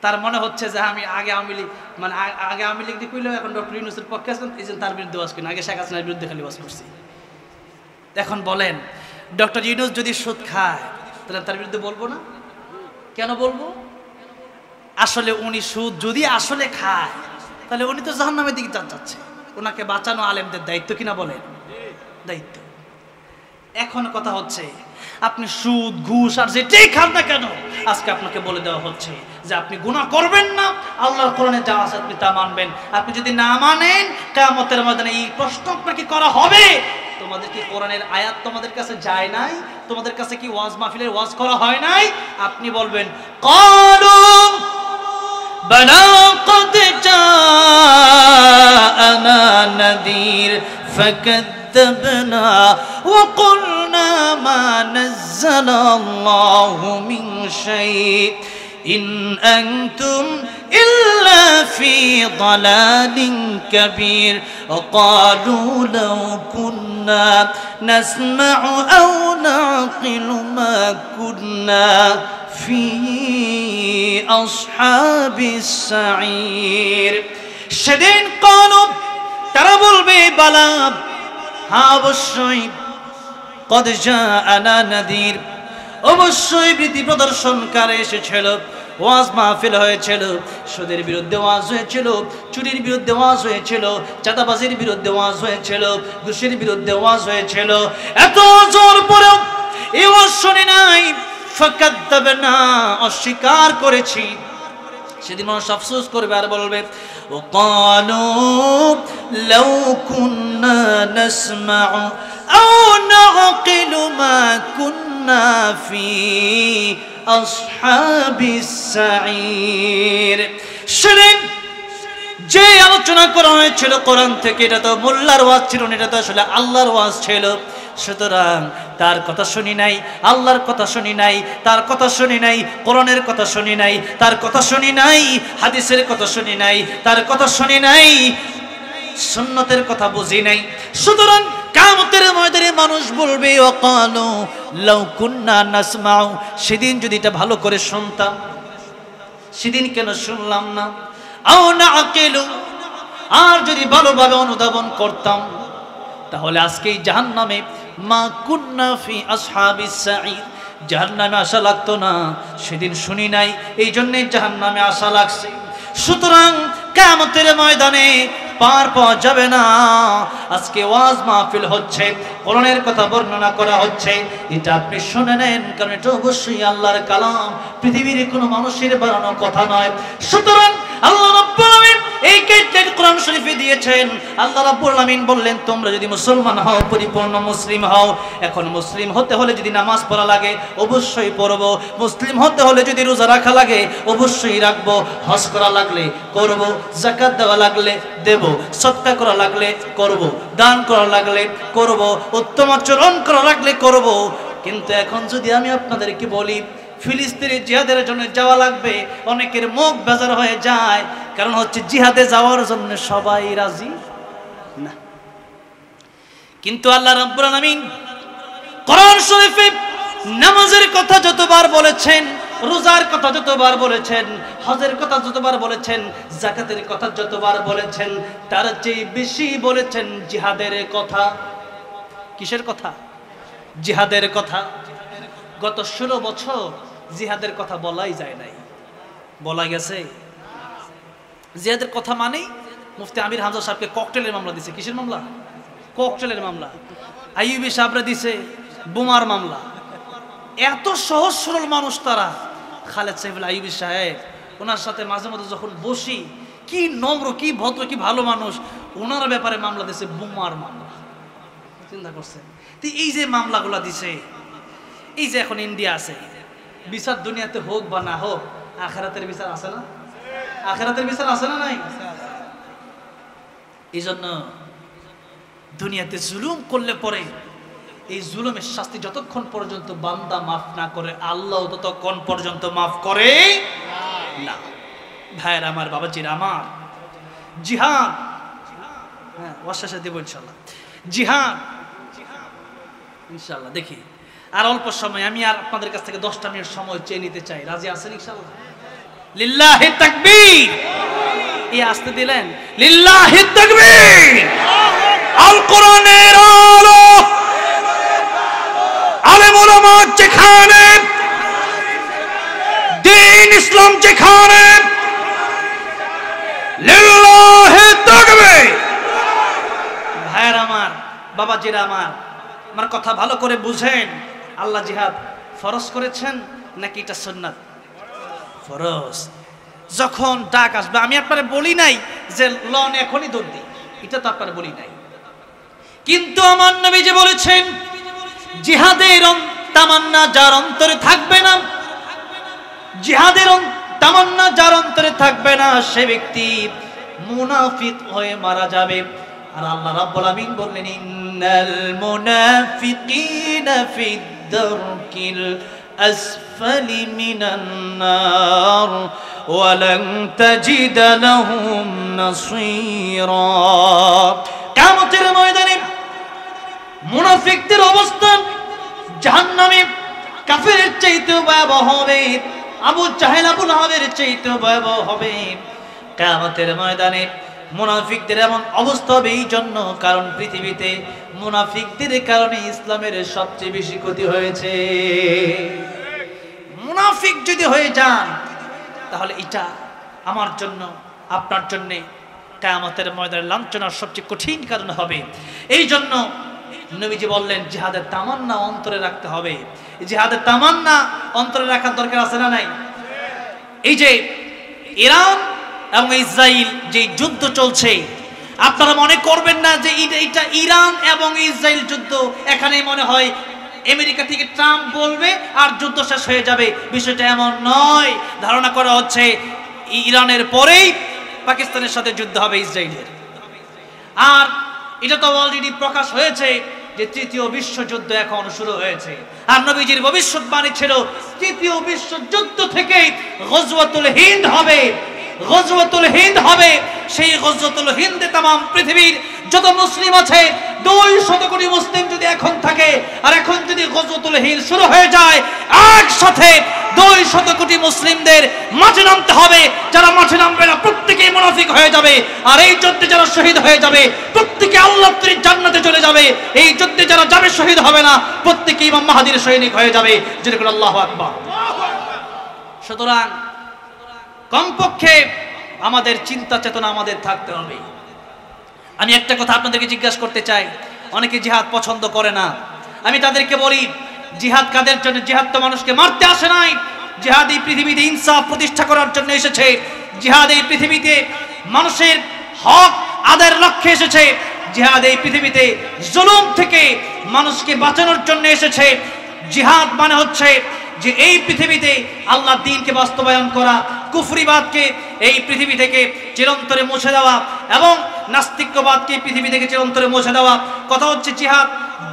তার মনে হচ্ছে যে আমি আগে আওয়ামী লীগ মানে আগে আওয়ামী লীগ দিয়ে কইলেও এখন ডক্টর ইউনূসের পক্ষে আসলাম, এই জন্য তার বিরুদ্ধে ওয়াজ করি না। আগে শেখ হাসিনার বিরুদ্ধে খালি ওয়াজ করছি। এখন বলেন ডক্টর ইউনূস যদি সুদ খায় তাহলে তার বিরুদ্ধে বলবো না? কেন বলবো? আসলে উনি সুদ যদি আসলে খায় তাহলে উনি তো জাহান্নামের দিকে যাচ্ছে। ওনাকে বাঁচানো আলেমদের দায়িত্ব কিনা বলেন? দায়িত্ব। এখন কথা হচ্ছে আপনি সুদ, ঘুষ আর যেটাই খান না কেন, আজকে আপনাকে বলে দেওয়া হচ্ছে যে আপনি গুনাহ করবেন না, আল্লাহর কোরআনে যা আছে আপনি তা মানবেন। আপনি যদি না মানেন, কিয়ামতের ময়দানে এই প্রশ্ন আপনাকে করা হবে, তোমাদের কি কোরআনের আয়াত তোমাদের কাছে যায় নাই? তোমাদের কাছে কি ওয়াজ মাহফিলের ওয়াজ করা হয় নাই? আপনি বলবেন ক্বালু বালা ক্বাদ জাআনা নাযীর ফাকাযযাবনা ওয়া কুলনা মা নাযালা আল্লাহু মিন শাই ইন আনতুম ইল্লা ফি দালালিন কাবীর ওয়া ক্বালু লাও কুন্না নাসমা'ু আও না'কিলু মা কুন্না ফি আসহাবিস সাঈর। সেদিন ক্বালু তারা বলবে বালা, হ্যাঁ অবশ্যই, ক্বাদ জাআনা নাযীর, অবশ্যই ভীতি প্রদর্শনকারী এসেছিল, ওয়াজ মাহফিল হয়েছিল, সুদের বিরুদ্ধে ওয়াজ হয়েছিল, চুরির বিরুদ্ধে ওয়াজ হয়েছিল, চাঁদাবাজির বিরুদ্ধে ওয়াজ হয়েছিল, ঘুষের বিরুদ্ধে ওয়াজ হয়েছিল। এত জোর পরেও এই ওয়াজ শুনি নাই, ফাকাদ্দাবনা, অস্বীকার করেছি। সেদিন মানুষ আফসোস করবে আর বলবে ওয়াকালু লাউ কুন্না নাসমাউ আও নাকিলু মা কুন্না ফি আসহাবিস সাঈর। সেদিন যে আলোচনা করা হয়েছিল কোরআন থেকে, এটা তো মোল্লার ওয়াজ ছিল না, এটা তো আসলে আল্লাহর ওয়াজ ছিল। সুতরাং তার কথা শুনি নাই, আল্লাহর কথা শুনি নাই, তার কথা শুনি নাই, কোরআনের কথা শুনি নাই, তার কথা শুনি নাই, হাদিসের কথা শুনি নাই, তার কথা শুনি নাই, সুন্নতের কথা বুঝি নাই। সুতরাং কিয়ামতের ময়দানে মানুষ বলবে ওয়াকালু লাউ কুন্না নাসমাউ, সেদিন যদি এটা ভালো করে শুনতাম, সেদিন কেন শুনলাম না? আও নাকিলু, আর যদি ভালোভাবে অনুধাবন করতাম, তাহলে আজকে জাহান্নামে মা কুন্না ফি আসহাবিস সাঈর, জাহান্নামে আসা লাগতো না। সেদিন শুনি নাই, এই জন্যই জাহান্নামে আসা লাগছে। সুতরাং কিয়ামতের ময়দানে পার পাওয়া যাবে না। আজকে ওয়াজ মাহফিল হচ্ছে, কোরআনের কথা বর্ণনা করা হচ্ছে, এটা আপনি শুনে নেন, কারণ এটা অবশ্যই আল্লাহর কালাম, পৃথিবীর কোনো মানুষের বানানো কথা নয়। সুতরাং আল্লাহ রাব্বুল আলামিন এই গাইডলাইন কোরআন শরীফে দিয়েছেন। আল্লাহ রাব্বুল আলামিন বললেন, তোমরা যদি মুসলমান হও, পরিপূর্ণ মুসলিম হও, এখন মুসলিম হতে হলে যদি নামাজ পড়া লাগে অবশ্যই পড়ব, মুসলিম হতে হলে যদি রোজা রাখা লাগে অবশ্যই রাখবো, হজ করা লাগলে করব, যাকাত দেওয়া লাগলে দেব, সদকা করা লাগলে করব, দান করা লাগলে করব, উত্তম আচরণ করা লাগলে করব। কিন্তু এখন যদি আমি আপনাদেরকে বলি ফিলিস্তিনে জিহাদের জন্য যাওয়া লাগবে, অনেকের মুখ বেজার হয়ে যায়, কারণ হচ্ছে জিহাদে যাওয়ার জন্য সবাই রাজি না। কিন্তু আল্লাহ রাব্বুল আলামিন কোরআন শরীফে নামাজের কথা যতবার বলেছেন, রোজার কথা যতবার বলেছেন, হজের কথা যতবার বলেছেন, যাকাতের কথা যতবার বলেছেন, তার চেয়ে বেশি বলেছেন জিহাদের কথা। কিসের কথা? জিহাদের কথা। গত 16 বছর জিহাদের কথা বলাই যায় নাই, বলা গেছে? জিহাদের কথা মানেই মুফতি আমির হামজা সাহেবকে ককটেলের মামলা দিছে। কিসের মামলা? ককটেলের মামলা। আইয়ুবী সাহেবরা দিছে বোমার মামলা। এত সহজ সরল মানুষ তারা। খালেদ সাহেব আইয়ুবী সাহেব, ওনার সাথে মাঝে মাঝে যখন বসি, কি নম্র, কি ভদ্র, কি ভালো মানুষ, ওনার ব্যাপারে মামলা দিছে বোমার মামলা। চিন্তা করছেন? এই যে মামলাগুলা দিছে, এই যে এখন ইন্ডিয়া আছে, বিচার দুনিয়াতে হোক বা না হোক, আখিরাতের বিচার আছে না? আখিরাতের বিচার আছে না নাই? এই জন্য দুনিয়াতে জুলুম করলে পরে এই জুলুমের শাস্তি যতক্ষণ পর্যন্ত বান্দা মাফ না করে, আল্লাহ ততক্ষণ পর্যন্ত মাফ করে না। ভাইয়ের আমার, বাবাজির আমার, জিহাদ, হ্যাঁ ওয়াসাসা দেব ইনশাআল্লাহ, জিহাদ ইনশাআল্লাহ। দেখি আর অল্প সময়, আমি আর আপনাদের কাছ থেকে 10টা মিনিট সময় চেয়ে নিতে চাই। রাজি আছেন ইনশাআল্লাহ? লিল্লাহি তাকবীর। এই আসতে দিলেন, লিল্লাহি তাকবীর। আল কোরআনের আলো, আলেম ওলামা যেখানে, দ্বীন ইসলাম যেখানে, লিল্লাহি তাকবীর। ভাইয়ের আমার, বাবাজিরা আমার, আমার কথা ভালো করে বুঝেন। আল্লাহ জিহাদ ফরজ করেছেন নাকি এটা সুন্নাত? ফরজ। যখন ডাক আসবে, আমি আপনারে বলি নাই যে লন এখনই দৌড় দিই, এটা তো আপনারে বলি নাই, কিন্তু আমার নবী যে বলেছেন জিহাদের তামান্না যার অন্তরে থাকবে না, জিহাদের তামান্না যার অন্তরে থাকবে না, সে ব্যক্তি মুনাফিক হয়ে মারা যাবে। আর আল্লাহ রাব্বুল আমিন বললেন, ইন্নাল মুনাফিকিনা ফিদ দারকিল আসফালি মিনান নার ওয়া লান তাজিদা লাহুম নাসীরা। কিয়ামতের ময়দানে মুনাফিকদের অবস্থান জাহান্নামে কাফেরের চাইতেও ভয়াবহ হবে, আবু জাহেল আবু লাহাবের চাইতেও ভয়াবহ হবে। কিয়ামতের ময়দানে মুনাফিকদের এমন অবস্থা হবে এই জন্য, কারণ পৃথিবীতে মুনাফিকদের কারণে ইসলামের সবচেয়ে বেশি ক্ষতি হয়েছে। মুনাফিক যদি হয়ে যান তাহলে এটা আমার জন্য আপনার জন্য কিয়ামতের ময়দানে লাঞ্ছনার সবচেয়ে কঠিন কারণ হবে। এই জন্য নবীজি বললেন জিহাদের তামান্না অন্তরে রাখতে হবে। জিহাদের তামান্না অন্তরে রাখার দরকার আছে না নাই? এই যে ইরান এবং ইসরায়েল যে যুদ্ধ চলছে, আপনারা মনে করবেন না যে এটা ইরান এবং ইসরায়েল যুদ্ধ, এখানে মনে হয় আমেরিকা থেকে ট্রাম্প বলবে আর যুদ্ধ শেষ হয়ে যাবে। বিষয়টা এমন নয়। ধারণা করা হচ্ছে ইরানের পরেই পাকিস্তানের সাথে যুদ্ধ হবে ইসরায়েলের। আর এটা তো অলরেডি প্রকাশ হয়েছে যে তৃতীয় বিশ্বযুদ্ধ এখন শুরু হয়েছে। আর নবীজির ভবিষ্যৎবাণী ছিল তৃতীয় বিশ্বযুদ্ধ থেকে গজওয়াতুল হিন্দ হবে। গজওয়াতুল হিন্দ হবে। সেই গজওয়াতুল হিন্দে তামাম পৃথিবীর যত মুসলিম আছে 200 কোটি মুসলিম যদি এখন থাকে, আর এখন যদি গজওয়াতুল হিন্দ শুরু হয়ে যায়, একসাথে 200 কোটি মুসলিমদের মাঠে নামতে হবে। যারা মাঠে নামবে না প্রত্যেকেই মুনাফিক হয়ে যাবে। আর এই যুদ্ধে যারা শহীদ হয়ে যাবে প্রত্যেকে আল্লাহর জান্নাতে চলে যাবে। এই যুদ্ধে যারা যাবে শহীদ হবে না প্রত্যেকে ইমাম মাহদির সৈনিক হয়ে যাবে। যেরকম আল্লাহু আকবার। সুতরাং কমপক্ষে আমাদের চিন্তা চেতনা আমাদের থাকতে হবে। আমি একটা কথা আপনাদেরকে জিজ্ঞাসা করতে চাই, অনেকে জিহাদ পছন্দ করে না। আমি তাদেরকে বলি, জিহাদ কাদের জন্য? জিহাদ তো মানুষকে মারতে আসে নাই। জিহাদ এই পৃথিবীতে ইনসাফ প্রতিষ্ঠা করার জন্য এসেছে। জিহাদ এই পৃথিবীতে মানুষের হক আদায়ের লক্ষ্যে এসেছে। জিহাদ এই পৃথিবীতে জুলুম থেকে মানুষকে বাঁচানোর জন্য এসেছে। জিহাদ মানে হচ্ছে যে এই পৃথিবীতে আল্লাহর দ্বীনকে বাস্তবায়ন করা, কুফরিবাদকে এই পৃথিবী থেকে চিরন্তরে মুছে দেওয়া এবং নাস্তিক্যবাদকে পৃথিবী থেকে চিরন্তরে মুছে দেওয়া। কথা হচ্ছে জিহাদ।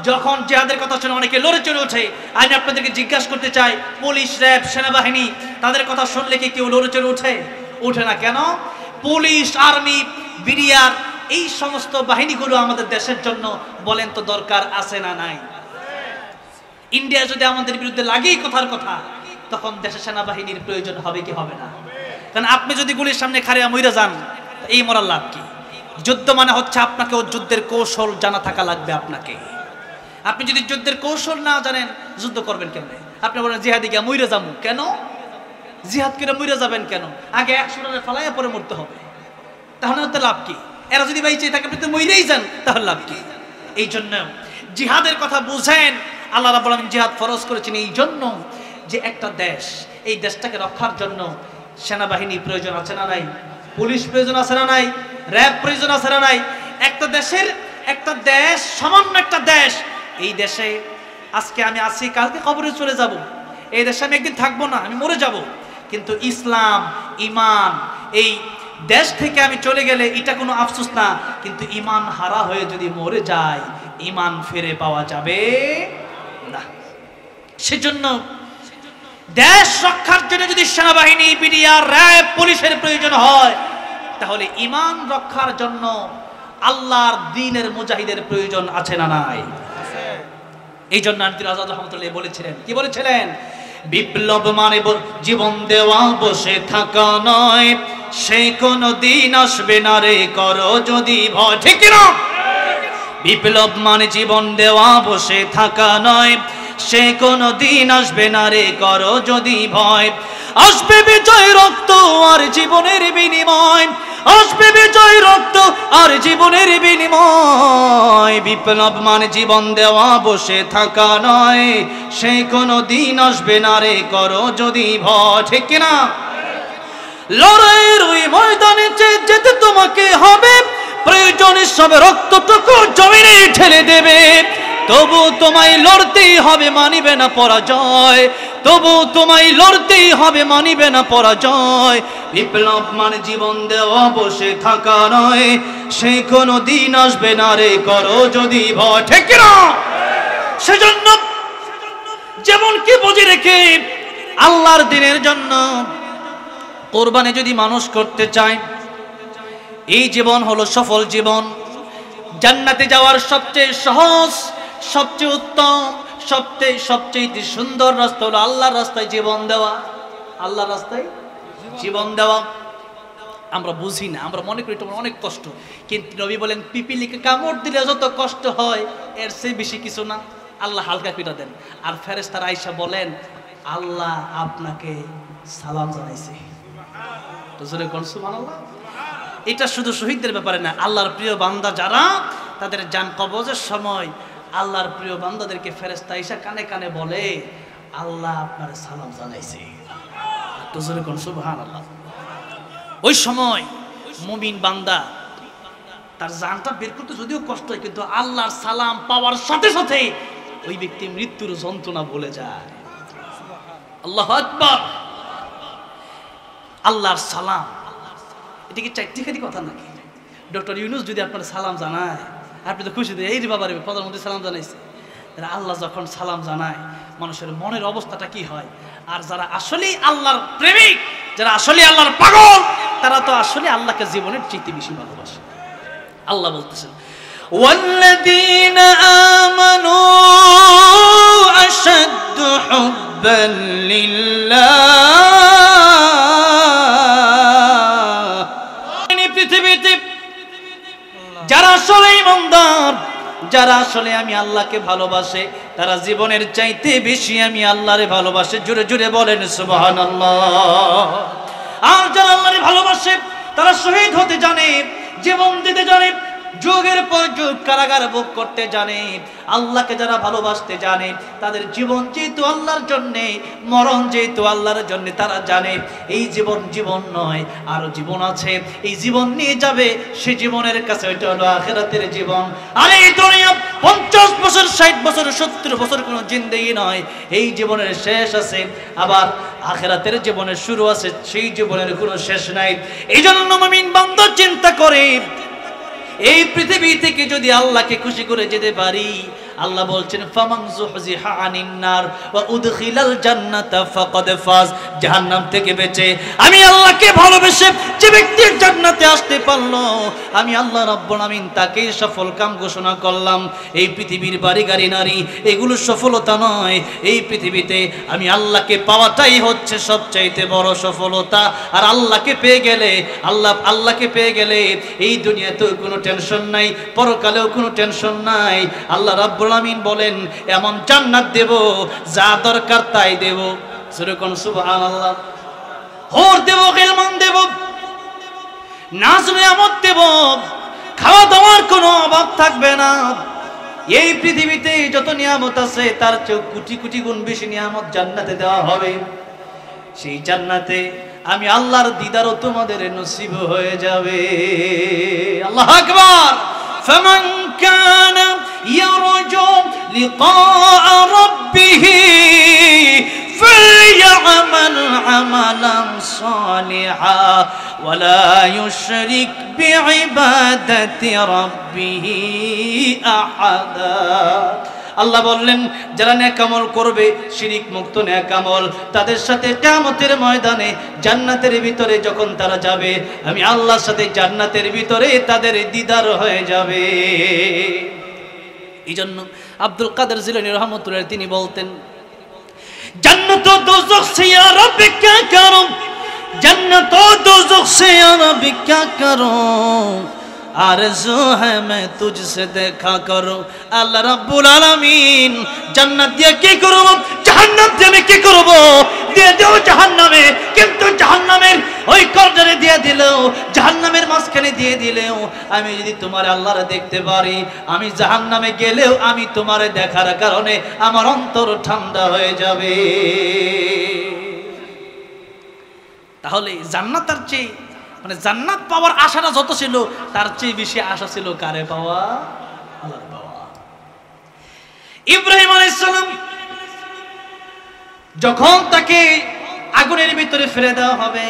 যখন জিহাদের কথা শুনে অনেকে লড়ে চলে ওঠে। আমি আপনাদেরকে জিজ্ঞাসা করতে চাই, পুলিশ, র্যাব, সেনাবাহিনী তাদের কথা শুনলে কি কেউ লড়ে চলে ওঠে? ওঠে না। কেন? পুলিশ, আর্মি, বিডিআর এই সমস্ত বাহিনীগুলো আমাদের দেশের জন্য বলেন তো দরকার আছে না নাই? ইন্ডিয়া যদি আমাদের বিরুদ্ধে লাগেই কথার কথা, তখন দেশের সেনাবাহিনীর প্রয়োজন হবে কি হবে না? কারণ আপনি যদি গুলির সামনে খাড়িয়া মইরা যান, এই মরার লাভ কি? যুদ্ধ মানে হচ্ছে আপনাকে যুদ্ধের কৌশল জানা থাকা লাগবে। আপনি যদি যুদ্ধের কৌশল না জানেন যুদ্ধ করবেন কেমনে? আপনি বলেন জিহাদি গিয়া মইরা যাবো। কেন? জিহাদ করে মইরা যাবেন কেন? আগে 100 রানে ফালাইয়া পরে মরতে হবে। তাহলে তো লাভ কি? এরা যদি বাইচে থাকে আপনি তো মইরেই যান, তাহলে লাভ কি? এই জন্য জিহাদের কথা বুঝেন। আল্লাহ রাব্বুল আলামিন জিহাদ ফরজ করেছেন এই জন্য যে একটা দেশ, এই দেশটাকে রক্ষার জন্য সেনাবাহিনী প্রয়োজন আছে না নাই? পুলিশ প্রয়োজন আছে না নাই? র্যাব প্রয়োজন আছে না নাই? একটা দেশ সামান্য একটা দেশ, এই দেশে আজকে আমি আছি, কালকে কবরে চলে যাব। এই দেশে আমি একদিন থাকবো না, আমি মরে যাব। কিন্তু ইসলাম, ঈমান, এই দেশ থেকে আমি চলে গেলে এটা কোনো আফসোস না। কিন্তু ঈমান হারা হয়ে যদি মরে যায়, ঈমান ফিরে পাওয়া যাবে না। সেজন্য দেশ রক্ষার জন্য যদি সেনাবাহিনী, বিডিআর, র্যাব, পুলিশের প্রয়োজন হয়, তাহলে ঈমান রক্ষার জন্য আল্লাহর দ্বীনের মুজাহিদের প্রয়োজন আছে না নাই? এই জন্য আনতির আজাদ রহমতুল্লাহ বলেছিলেন, কি বলেছিলেন? বিপ্লব মানে জীবন দেওয়া, বসে থাকা নয়, সে কোনো দিন আসবে না রে করো যদি ভয়। ঠিক না? বিপ্লব মানে জীবন দেওয়া, বসে থাকা নয়, সে কোনো দিন আসবে না রে করো যদি ভয়। আসবে বিজয় রক্ত আর জীবনের বিনিময়, আসবে বিজয় রক্ত আর জীবনের বিনিময়। বিপ্লব মানে জীবন দেওয়া, বসে থাকা নয়, সে কোনো দিন আসবে না রে করো যদি ভয়। ঠিক না? লড়াইয়ের ওই ময়দানে যেতে তোমাকে হবে, প্রয়োজনে সব রক্তটুকু জমিনে ঠেলে দেবে। তবু তোমায় লড়তেই হবে, মানিবে না পরাজয়। তবু তোমায় লড়তেই হবে, মানিবে না পরাজয়। বিপ্লব মানে জীবন দেওয়া, বসে থাকা নয়, সে কোনো দিন আসবে না রে করো যদি ভয়। ঠিক না? সেজন্য যেমন কি বুঝে রেখে আল্লাহর দ্বীনের জন্য কোরবানি যদি মানুষ করতে চায়, এই জীবন হলো সফল জীবন। জান্নাতে যাওয়ার সবচেয়ে সহজ, সবচেয়ে উত্তম, সবচেয়ে সুন্দর রাস্তা হলো আল্লাহর রাস্তায় জীবন দেওয়া। আল্লাহর রাস্তায় জীবন দেওয়া আমরা বুঝি না, আমরা মনে করি এটা অনেক কষ্ট। কিন্তু নবী বলেন, পিপিলিকে কামড় দিলে যত কষ্ট হয় এর চেয়ে বেশি কিছু না। আল্লাহ হালকা পিটা দেন। আর ফেরেশতারা আয়েশা বলেন, আল্লাহ আপনাকে সালাম জানাইছে। তো জোরে কোন সুবহানাল্লাহ। এটা শুধু শহীদদের ব্যাপারে না, আল্লাহর প্রিয় বান্দা যারা তাদের জান কবজের সময় আল্লাহর প্রিয় বান্দাদেরকে ফেরেশতা এসে কানে কানে বলে আল্লাহ আপনার সালাম জানাইছে। তো জোরে কোন সুবহানাল্লাহ। ওই সময় মুমিন বান্দা তার জানটা বের করতে যদিও কষ্ট হয়, কিন্তু আল্লাহর সালাম পাওয়ার সাথে সাথে ওই ব্যক্তি মৃত্যুর যন্ত্রণা ভুলে যায়। আল্লাহু আকবার। আল্লাহর সালাম এটা কি চারটিখানি কথা নাকি? ডক্টর ইউনূস যদি আপনার সালাম জানায় আপনি তো খুশি দেয়, এই রে বাবা রে প্রধানমন্ত্রী সালাম জানাইছে। আল্লাহ যখন সালাম জানায় মানুষের মনের অবস্থাটা কি হয়? আর যারা আসলেই আল্লাহর প্রেমিক, যারা আসলে আল্লাহর পাগল, তারা তো আসলে আল্লাহকে জীবনের চেয়ে বেশি ভালোবাসে। আল্লাহ বলতেছেন ওয়াল্লাযীনা আমানু আশাদ্দু হুব্বান লিল্লাহ। পৃথিবীতে যারা আসলে ঈমানদার, যারা আসলে আমি আল্লাহকে ভালোবাসে, তারা জীবনের চাইতে বেশি আমি আল্লাহরে ভালোবাসে। জোরে জোরে বলেন সুবহানাল্লাহ। আর যারা আল্লাহরে ভালোবাসে তারা শহীদ হতে জানে, জীবন দিতে জানে, যুগের পর যুগ কারাগার ভোগ করতে জানে। আল্লাহকে যারা ভালোবাসতে জানে তাদের জীবন যেহেতু আল্লাহর জন্যে, মরণ যেহেতু আল্লাহর জন্যে, তারা জানে এই জীবন জীবন নয়, আরো জীবন আছে। এই জীবন নিয়ে যাবে সে জীবনের কাছে, ওইটা হলো আখিরাতের জীবন। আর এই দুনিয়া 50 বছর 60 বছর 70 বছর কোনো জিন্দেগি নয়, এই জীবনের শেষ আছে, আবার আখিরাতের জীবনের শুরু আছে, সেই জীবনের কোনো শেষ নাই। এই জন্য মুমিন বান্দা চিন্তা করে এই পৃথিবী থেকে যদি আল্লাহকে খুশি করে যেতে পারি, আল্লাহ বলছেন ফামান যুহজিহা আনিন নার ওয়া উদখিলাল জান্নাতা ফাকাদ ফাজ। জাহান্নাম থেকে বেঁচে আমি আল্লাহকে ভালোবেসে যে ব্যক্তি জান্নাতে আসতে পারলো, আমি আল্লাহ রাব্বুল আমিন তাকেই সফল কাম ঘোষণা করলাম। এই পৃথিবীর বাড়ি গাড়ি নারী এগুলো সফলতা নয়, এই পৃথিবীতে আমি আল্লাহকে পাওয়াটাই হচ্ছে সবচাইতে বড় সফলতা। আর আল্লাহকে পেয়ে গেলে, আল্লাহকে পেয়ে গেলে এই দুনিয়াতেও কোনো টেনশন নাই, পরকালেও কোনো টেনশন নাই। আল্লাহ রাব্বুল আমিন বলেন এমন জান্নাত দেব যা দরকার তাই দেব। সুরকন সুবহানাল্লাহ। হোর দেব, গিলমান দেব, নাজ নিয়ামত দেব, খাওয়া দাওয়ার কোনো অভাব থাকবে না। এই পৃথিবীতে যত নিয়ামত আছে তার চেয়ে কোটি কোটি গুণ বেশি নিয়ামত জান্নাতে দেওয়া হবে। সেই জান্নাতে আমি আল্লাহর দিদারও তোমাদের নসিব হয়ে যাবে। আল্লাহু আকবার। ফামান কানা ইয়ারজু লিকাআ রাব্বিহি ফালইআমাল আমালান সালিহা ওয়ালা ইউশরিক বিইবাদাতি রাব্বিহি আহাদা। আল্লাহ বললেন যারা নেক আমল করবে, শিরিক মুক্ত নেক আমল, তাদের সাথে কিয়ামতের ময়দানে জান্নাতের ভিতরে যখন তারা যাবে, আমি আল্লাহর সাথে জান্নাতের ভিতরে তাদের দিদার হয়ে যাবে। এই জন্য আব্দুল কাদের জিলানী রাহমাতুল্লাহ তিনি বলতেন জান্নাত ও দোজখ সে ইয়া রব্বি ক্যা করো, জান্নাত ও দোজখ সে ইয়া রব্বি ক্যা করো, आरज़ू है मैं तुझसे देखा करूं। আল্লাহ রাব্বুল আলামিন জান্নাত দিয়ে কি করব, জাহান্নাম দিয়ে কি করব, দিয়ে দাও জাহান্নামে। কিন্তু জাহান্নামের ওই কর্নারে দিয়ে দিলেও, জাহান্নামের মাঝখানে দিয়ে দিলেও আমি যদি তোমার আল্লাহরে দেখতে পারি, আমি জাহান্নামে গেলেও আমি তোমারে দেখার কারণে আমার অন্তর ঠান্ডা হয়ে যাবে। তাহলে জান্নাতের চেয়ে মানে জান্নাত পাওয়ার আশাটা যত ছিল তার চেয়ে বেশি আশা ছিল কারে পাওয়া, আল্লাহর পাওয়া। ইব্রাহিম আলাইহিস সালাম যখন তাকে আগুনের ভিতরে ফেলে দেওয়া হবে,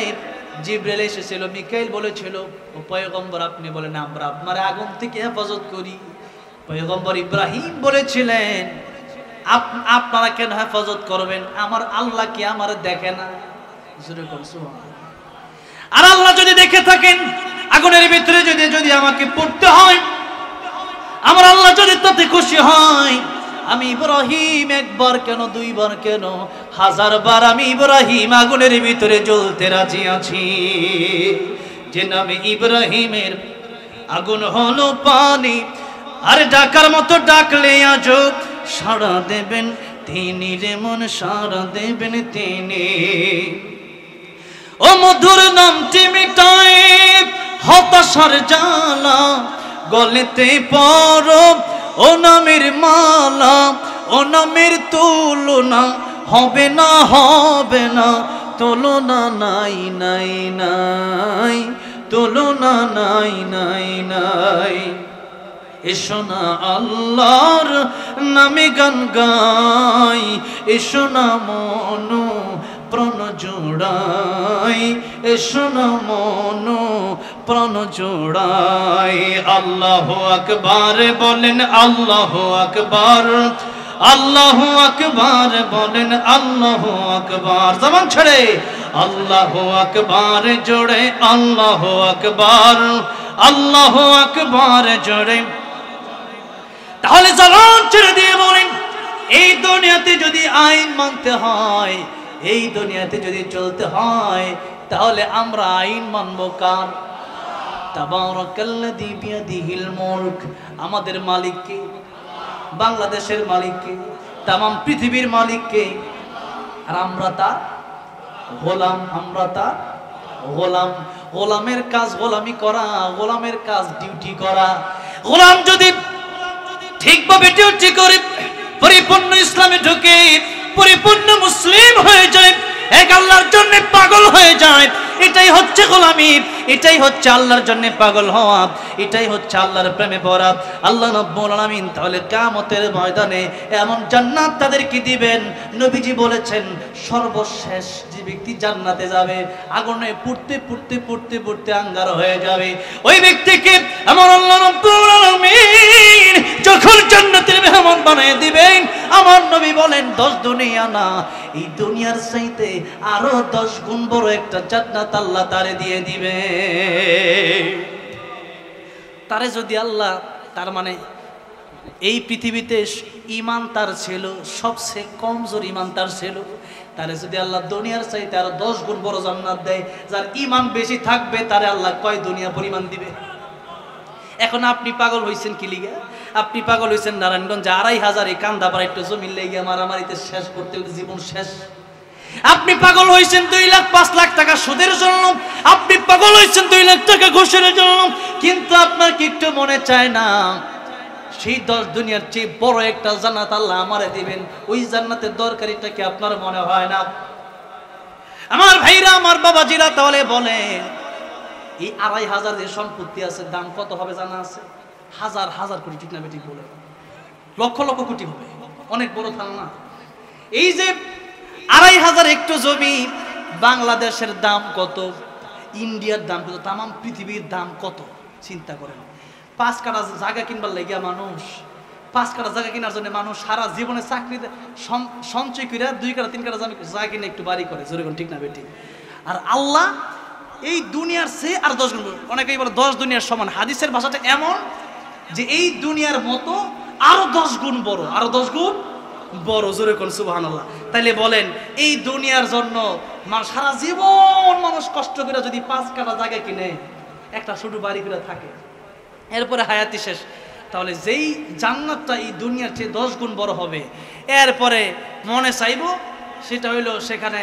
জিবরাইল এসেছিল, মিকাইল বলেছিল ও পয়গম্বর আপনি বলেন আমরা আপনার আগুন থেকে হেফাজত করি। পয়গম্বর ইব্রাহিম বলেছিলেন আপনারা কেন হেফাজত করবেন, আমার আল্লাহ কি আমার দেখে না? আর আল্লাহ যদি দেখে থাকেন আগুনের ভিতরে যদি আমাকে পড়তে হয়, আমার আল্লাহ যদি তাতে খুশি হয়, আমি ইব্রাহিম একবার কেন দুইবার কেন 1000 বার আমি ইব্রাহিম আগুনের ভিতরে জ্বলতে রাজি আছি। যে নামে ইব্রাহিমের আগুন হলো পানি, আর ডাকার মতো ডাকলে আজও সাড়া দেবেন তিনি, রে মন সাড়া দেবেন তিনি। ও মধুর নামটি মিটায় হতাশার জ্বালা, গলেতে পরো ও নামের মালা, ও নামের তুলনা হবে না, হবে না, তুলনা নাই নাই নাই, তুলনা নাই নাই নাই। এসো না আল্লাহর নামে গান গাই, এসো না মন প্রাণ জোড়াই, এসো না মন প্রাণ জোড়াই। আল্লাহু আকবার বলেন, আল্লাহু আকবার, আল্লাহু আকবার বলেন, আল্লাহু আকবার। জবান ছেড়ে আল্লাহু আকবার জোড়ে, আল্লাহু আকবার, আল্লাহু আকবার জোড়ে। তাহলে জবান ছেড়ে দিয়ে বলেন, এই দুনিয়াতে যদি আইন মানতে হয়, এই দুনিয়াতে যদি চলতে হয়, তাহলে আমরা আইন মানব কার? তাবারাকাল্লাযী বিয়াদিহিল মুলক। আমাদের মালিক কে? বাংলাদেশের মালিক কে? তামাম পৃথিবীর মালিক কে? আর আমরা তার গোলাম, আমরা তার গোলাম। গোলামের কাজ গোলামি করা, গোলামের কাজ ডিউটি করা। গোলাম যদি ঠিকভাবে ডিউটি করে, পরিপূর্ণ ইসলামে ঢুকে, পরিপূর্ণ মুসলিম হয়ে যায়, এক আল্লাহর জন্য পাগল হয়ে যায়, এটাই হচ্ছে গোলামি, এটাই হচ্ছে আল্লাহর জন্য পাগল হওয়া, এটাই হচ্ছে আল্লাহর প্রেমে পড়া। আল্লাহ রাব্বুল আলামিন তাহলে কিয়ামতের ময়দানে এমন জান্নাত তাদেরকে দিবেন, নবীজি বলেছেন সর্বশেষ যে ব্যক্তি জান্নাতে যাবে, আগুনে পুড়তে পুড়তে পুড়তে পুড়তে আঙ্গার হয়ে যাবে, ওই ব্যক্তিকে আমার আল্লাহ রাব্বুল আলামিন যখন জান্নাতের মেহমান বানিয়ে দিবেন, আমার নবী বলেন 10 দুনিয়া না, এই দুনিয়ার চাইতে আরো 10 গুণ বড় একটা জান্নাত আল্লাহ তারে দিয়ে দিবে। তারে যদি আল্লাহ, তার মানে এই পৃথিবীতে ঈমান তার ছিল, সবচেয়ে কমজোর ঈমান তার ছিল, তারে যদি আল্লাহ দুনিয়ার চাইতে আরো 10 গুণ বড় জান্নাত দেয়, যার ঈমান বেশি থাকবে তারে আল্লাহ কয় দুনিয়া পরিমাণ দিবে। এখন আপনি পাগল হইছেন কি লিগা? আপনি পাগল হইছেন নারায়ণগঞ্জে 2500 এই কান্দাপাড়া একটু জমি লেগে মারামারিতে শেষ করতে জীবন শেষ। আপনি পাগল হইছেন 2 লাখ 5 লাখ টাকা সুদের জন্য, আপনি পাগল হইছেন 2 লাখ টাকা ঘুষের জন্য, কিন্তু আপনার কি একটু মনে চায় না সেই 10 দুনিয়ার চেয়ে বড় একটা জান্নাত আল্লাহ আমারে দিবেন? ওই জান্নাতের দরকারিটা কি আপনার মনে হয় না? আমার ভাইরা, আমার বাবাজিরা, তাহলে বলেন এই 2500 যে সম্পত্তি আছে দাম কত হবে জানা আছে? হাজার হাজার কোটি, ঠিক না বেঠিক বলে? লক্ষ লক্ষ কোটি হবে, অনেক বড় ধারণা। এই যে 2500 একটু জমি, বাংলাদেশের দাম কত, ইন্ডিয়ার দাম কত, তামাম পৃথিবীর দাম কত চিন্তা করেন। 5 কাঠা জায়গা কিনবার লাগিয়া মানুষ, 5 কাঠা জায়গা কেনার জন্য মানুষ সারা জীবনে চাকরিতে সঞ্চয় করে 2 কাঠা 3 কাঠা জায়গা কিনে একটু বাড়ি করে, জোরে ঠিক না বেঠিক? আর আল্লাহ এই দুনিয়ার চেয়ে আর 10 গুণ, অনেকেই বলে 10 দুনিয়ার সমান। হাদিসের ভাষাটা এমন যে এই দুনিয়ার মতো আরো 10 গুণ বড়, আরো 10 গুণ বড়, জোরে কোন সুবহানাল্লাহ। তাইলে বলেন এই দুনিয়ার জন্য মানুষ সারা জীবন মানুষ কষ্ট করে যদি 5 কাঠা জায়গা কিনে একটা ছোট বাড়ি করে থাকে, এরপরে হায়াতি শেষ, তাহলে যেই জান্নাতটা এই দুনিয়ার চেয়ে 10 গুণ বড় হবে, এরপরে মনে চাইবো সেটা হইলো সেখানে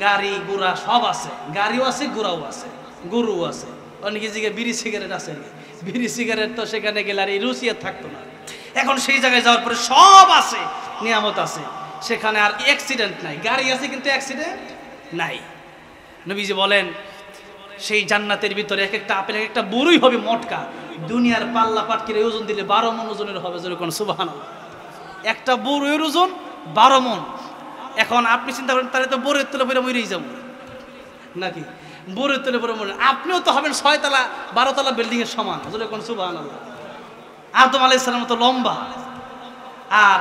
গাড়ি ঘোড়া সব আছে, গাড়িও আছে, ঘোড়াও আছে, গরু আছে, অনেকে জিগে বিড়ি সিগারেট আছে, বিড়ি সিগারেট তো সেখানে গেলে আর এই রুচি আর থাকতো না। এখন সেই জায়গায় যাওয়ার পরে সব আছে, নিয়ামত আছে, সেখানে আর অ্যাক্সিডেন্ট নাই, গাড়ি আছে কিন্তু অ্যাক্সিডেন্ট নাই। নবীজি বলেন সেই জান্নাতের ভিতরে এক একটা আপেল, এক একটা বড়ই হবে মটকা, দুনিয়ার পাল্লা পাটকিরে ওজন দিলে 12 মণ ওজনের হবে, যেরকম সুবহানাল্লাহ। একটা বড়ইয়ের ওজন 12 মণ। এখন আপনি চিন্তা করেন তাহলে তো বড়ের তলে পরে মরেই যাবো নাকি? বড়ের তলে পরে মরে আপনিও তো হবেন 6 তলা 12 তলা বিল্ডিং এর সমান, যেরকম সুবহানাল্লাহ। আদম আলাইহিস সালাম তো লম্বা, আর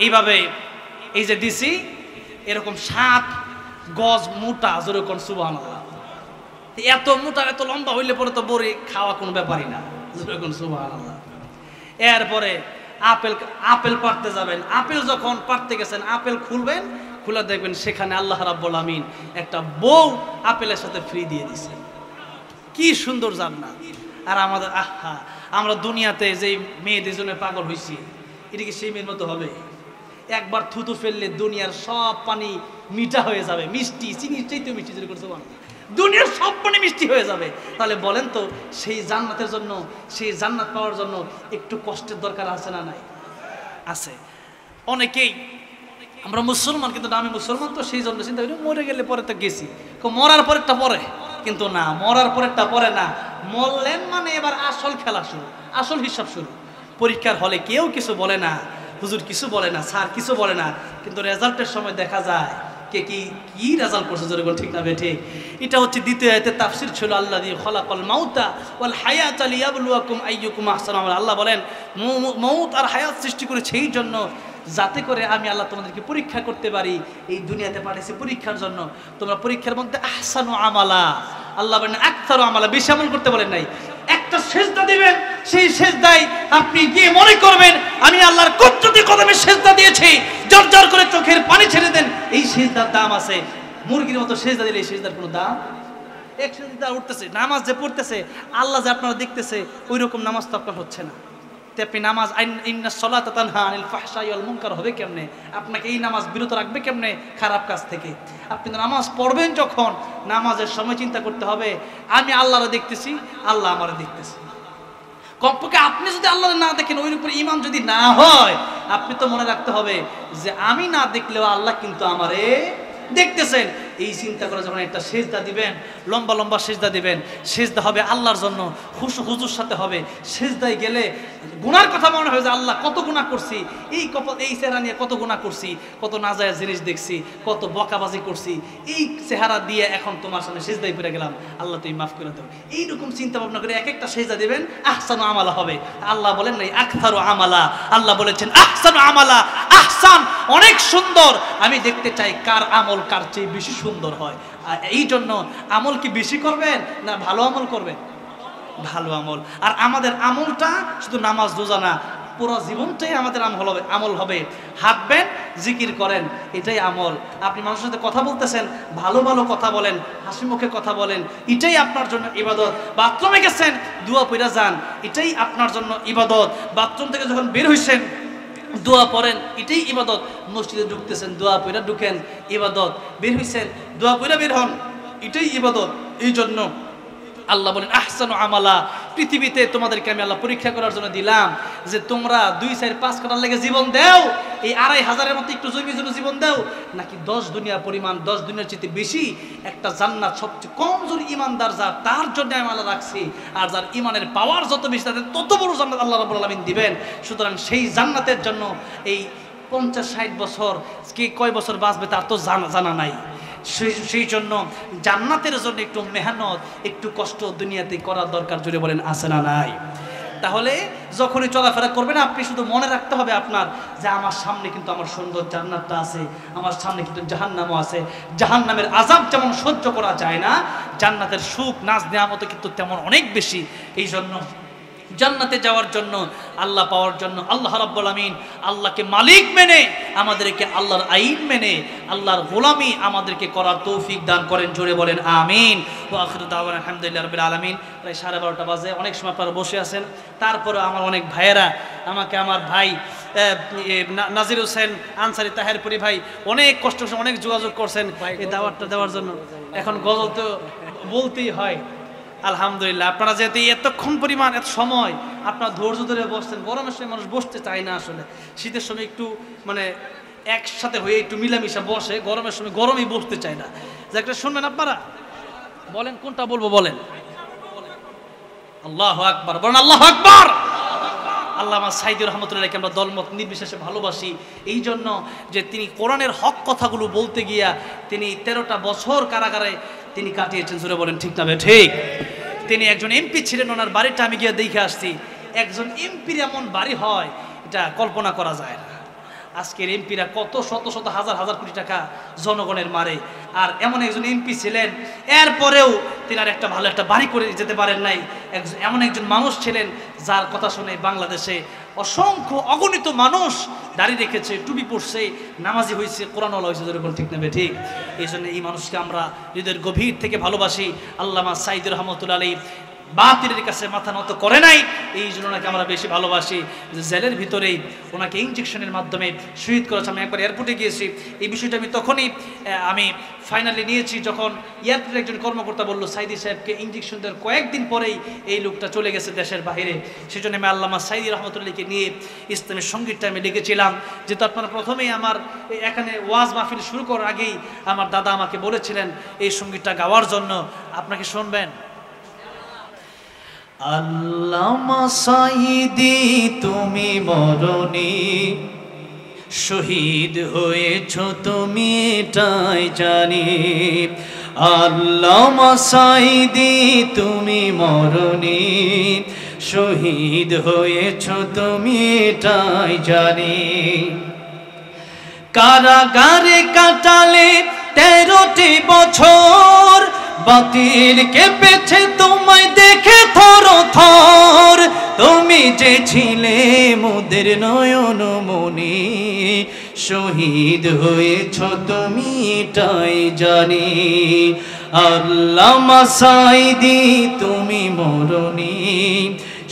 এইভাবে এই যে দিছি এরকম 7 গজ মোটা, যেরকম সুবহানাল্লাহ। এত মোটা এত লম্বা হইলে পরে তো বড়ি খাওয়া কোনো ব্যাপারই না, যেরকম সুবহানাল্লাহ। এরপরে আপেল পাড়তে যাবেন, আপেল যখন পাড়তে গেছেন আপেল খুলবেন, খুলে দেখবেন সেখানে আল্লাহ রাব্বুল আমিন একটা বউ আপেলের সাথে ফ্রি দিয়ে দিছে। কি সুন্দর জান্নাত! আর আমাদের আমরা দুনিয়াতে যে মেয়েদের জন্য পাগল হইছি, এটা কি সেই মেয়ের মতো হবে? একবার থুতু ফেললে দুনিয়ার সব পানি মিঠা হয়ে যাবে, মিষ্টি, চিনির চাইতে মিষ্টি, যেরকম দুনিয়ার সব পানি মিষ্টি হয়ে যাবে। তাহলে বলেন তো সেই জান্নাতের জন্য, সেই জান্নাত পাওয়ার জন্য একটু কষ্টের দরকার আছে না নাই? আছে। অনেকেই আমরা মুসলমান, কিন্তু না আমি মুসলমান তো সেই জন্য চিন্তা করি মরে গেলে পরে তো গেছি, মরার পরেরটা পরে, কিন্তু না, মরার পরেরটা পরে না, মরলেন মানে এবার আসল খেলা শুরু, আসল হিসাব শুরু। পরীক্ষার হলে কেউ কিছু বলে না, হুজুর কিছু বলে না, স্যার কিছু বলে না, কিন্তু রেজাল্টের সময় দেখা যায় কে কি রেজাল্ট করছে, জোরে বল ঠিক না বেঠে। এটা হচ্ছে দ্বিতীয় আয়াতের তাফসীর ছিল আল্লাযী খালাকাল মাউতা ওয়াল হায়াতা লিয়াবলুয়াকুম আইয়ুকুম আহসানু আমালা। আল্লাহ বলেন মউত আর হায়াত সৃষ্টি করেছে এই জন্য যাতে করে আমি আল্লাহ তোমাদেরকে পরীক্ষা করতে পারি। এই দুনিয়াতে পাঠিয়েছি পরীক্ষার জন্য, তোমরা পরীক্ষার মধ্যে আহসানু আমালা, আল্লাহ বলেন আকতারু আমালা, বেশি আমল করতে বলেন নাই। একটা সেজদা দিবেন, সেই সেজদায় আপনি গিয়ে মনে করবেন আমি আল্লাহর কুদরতি কদমে সেজদা দিয়েছি, জর্জর করে চোখের পানি ছেড়ে দেন, এই সেজদার দাম আছে। মুরগির মতো সেজদা দিলে এই সেজদার কোনো দাম, এক সেজদা উঠতেছে, নামাজ যে পড়তেছে আল্লাহ যে আপনারা দেখতেছে ওই রকম নামাজ তো আপনার হচ্ছে না। আপনি নামাজ ইন্নাস সালাতা তানহা আনিল ফাহশাই ওয়াল মুনকার হবে কেমনে? আপনাকে এই নামাজ বিরত রাখবে কেমনে খারাপ কাজ থেকে? আপনি নামাজ পড়বেন যখন নামাজের সময় চিন্তা করতে হবে আমি আল্লাহরে দেখতেছি, আল্লাহ আমারে দেখতেছে। কমপক্ষে আপনি যদি আল্লাহ না দেখেন, ওই উপর ঈমান যদি না হয়, আপনি তো মনে রাখতে হবে যে আমি না দেখলেও আল্লাহ কিন্তু আমারে দেখতেছেন। এই চিন্তা করে যখন একটা সেজদা দিবেন, লম্বা লম্বা সেজদা দিবেন, সেজদা হবে আল্লাহর জন্য, হুজুর সাথে হবে। সেজদায় গেলে গুনার কথা মনে হয় যে আল্লাহ কত গুনাহ করছি, এই চেহারা নিয়ে কত গুনাহ করছি, কত নাজায়েজ জিনিস দেখছি, কত বকাবাজি করছি, এই চেহারা দিয়ে এখন তোমার সামনে সেজদায় পড়ে গেলাম, আল্লাহ তুমি মাফ করে দাও। এইরকম চিন্তা ভাবনা করে এক একটা সেজদা দিবেন, আহসানু আমালা হবে। আল্লাহ বলেন নাই আকতারু আমালা, আল্লাহ বলেছেন আহসানু আমালা। আহসান অনেক সুন্দর, আমি দেখতে চাই কার আমল কার চেয়ে বেশি সুন্দর হয়। এই জন্য আমল কি বেশি করবেন না ভালো আমল করবেন? ভালো আমল। আর আমাদের আমলটা শুধু নামাজ রোজা না, পুরো জীবনটাই আমাদের আমল হবে। হাঁটবেন, জিকির করেন, এটাই আমল। আপনি মানুষের সাথে কথা বলতেছেন, ভালো ভালো কথা বলেন, হাসি মুখে কথা বলেন, এটাই আপনার জন্য ইবাদত। বাথরুমে গেছেন, দোয়া পড়া যান, এটাই আপনার জন্য ইবাদত। বাথরুম থেকে যখন বের হইছেন দোয়া পড়েন, এটাই ইবাদত। মসজিদে ঢুকতেছেন, দোয়া পড়া ঢুকেন, ইবাদত। বের হইছেন, দোয়া পড়া বের হন, এটাই ইবাদত। এই জন্য আল্লাহ বলেন আহসানু আমালা। পৃথিবীতে তোমাদেরকে আমি আল্লাহ পরীক্ষা করার জন্য দিলাম যে তোমরা 2, 4, 5 কাটার লেগে জীবন দাও, এই 2,500-এর মতো একটু জমির জন্য জীবন দাও, নাকি 10 দুনিয়া পরিমাণ, 10 দুনিয়ার চেয়ে বেশি একটা জান্নাত সবচেয়ে কমজোর ইমানদার যার, তার জন্য আমি আল্লাহ রাখছি। আর যার ইমানের পাওয়ার যত বেশি তাদের তত বড় জান্নাত আল্লাহ রাব্বুল আলামিন দিবেন। সুতরাং সেই জান্নাতের জন্য এই 50-60 বছর কে কয় বছর বাঁচবে তার তো জানা নাই। সেই জন্য জান্নাতের জন্য একটু মেহনত, একটু কষ্ট দুনিয়াতে করার দরকার, জুড়ে বলেন আছে না নাই? তাহলে যখনই চলাফেরা করবেন আপনি শুধু মনে রাখতে হবে আপনার যে আমার সামনে কিন্তু আমার সুন্দর জান্নাতটা আছে, আমার সামনে কিন্তু জাহান্নামও আছে। জাহান্নামের আযাব যেমন সহ্য করা যায় না, জান্নাতের সুখ নাজ নেয়ামত কিন্তু তেমন অনেক বেশি। এই জন্য জান্নাতে যাওয়ার জন্য, আল্লাহ পাওয়ার জন্য আল্লাহ রাব্বুল আমিন আল্লাহকে মালিক মেনে, আমাদেরকে আল্লাহর আইন মেনে, আল্লাহর গোলামি আমাদেরকে করার তৌফিক দান করেন, জোরে বলেন আমিন। ওয়া আখিরু দাওয়ানা আলহামদুলিল্লাহি রাব্বিল আলামিন। প্রায় 12:30 বাজে, অনেক সময় আপনারা বসে আছেন, তারপরে আমার অনেক ভাইয়েরা আমাকে, আমার ভাই নাজির হোসেন আনসারি, তাহেরপুরি ভাই অনেক কষ্ট করে অনেক যোগাযোগ করছেন এই দাওয়াতটা দেওয়ার জন্য। এখন গজল তো বলতেই হয়, আলহামদুলিল্লাহ। আপনারা যেহেতু এতক্ষণ পরিমাণ এত সময় আপনারা ধৈর্য ধরে বসছেন, গরমের সময় মানুষ বসতে চায় না, আসলে শীতের সময় একটু মানে একসাথে হয়ে একটু মিলামিশা বসে, গরমের সময় গরমই বসতে চায় না। যে একটা শুনবেন আপনারা, বলেন কোনটা বলবো, বলেন আল্লাহু আকবার, বলেন আল্লাহু আকবার। আল্লামা সাইদী রহমতুল্লাহকে আমরা দলমত নির্বিশেষে ভালোবাসি এই জন্য যে তিনি কোরআনের হক কথাগুলো বলতে গিয়া তিনি 13টা বছর কারাগারে তিনি কাটিয়েছেন, জোরে বলেন ঠিক না ঠিক? তিনি একজন এমপি ছিলেন, ওনার বাড়িটা আমি গিয়ে দেখে আসছি। একজন এমপির এমন বাড়ি হয় এটা কল্পনা করা যায় না। আজকের এমপিরা কত শত শত হাজার হাজার কোটি টাকা জনগণের মারে, আর এমন একজন এমপি ছিলেন, এরপরেও তিনি আর একটা ভালো একটা বাড়ি করে যেতে পারেন নাই। এমন একজন মানুষ ছিলেন যার কথা শুনে বাংলাদেশে অসংখ্য অগণিত মানুষ দাঁড়িয়ে রেখেছে, টুপি পড়ছে, নামাজি হয়েছে, কোরআনওয়ালা হয়েছে, যেরকম ঠিক নেবে ঠিক। এই জন্য এই মানুষকে আমরা হৃদয়ের গভীর থেকে ভালোবাসি। আল্লামা সাইদী রহমতুল্লাহ আলাইহি বাতিলের কাছে মাথা নত করে নাই, এই জন্য ওনাকে আমরা বেশি ভালোবাসি। জেলের ভিতরেই ওনাকে ইঞ্জেকশনের মাধ্যমে শহীদ করেছে। আমি একবার এয়ারপোর্টে গিয়েছি, এই বিষয়টা আমি তখনই আমি ফাইনালি নিয়েছি যখন এয়ারপোর্টের একজন কর্মকর্তা বললো সাইদি সাহেবকে ইঞ্জেকশন দেওয়ার কয়েকদিন পরেই এই লোকটা চলে গেছে দেশের বাইরে। সেজন্য আমি আল্লামা সাইদি রহমতুল্লাহকে নিয়ে ইসলামের সঙ্গীতটা আমি লিখেছিলাম। যেহেতু আপনারা প্রথমেই আমার এখানে ওয়াজ মাহফিল শুরু করার আগেই আমার দাদা আমাকে বলেছিলেন এই সঙ্গীতটা গাওয়ার জন্য, আপনাকে শুনবেন। আল্লামা সাইদি তুমি মরণী, শহীদ হয়েছ তুমি এটাই জানি। আল্লামা সাইদি তুমি মরণী, শহীদ হয়েছ তুমি এটাই জানি। কারাগারে কাটালে 13টি বছর, বাতিল কেঁপেছে তোমায় দেখে থর থর। তুমি যে ছিলে মোদের নয়ন মনি, শহীদ হয়েছ তুমি এটাই জানি। আল্লামা সাইদি তুমি মরণী,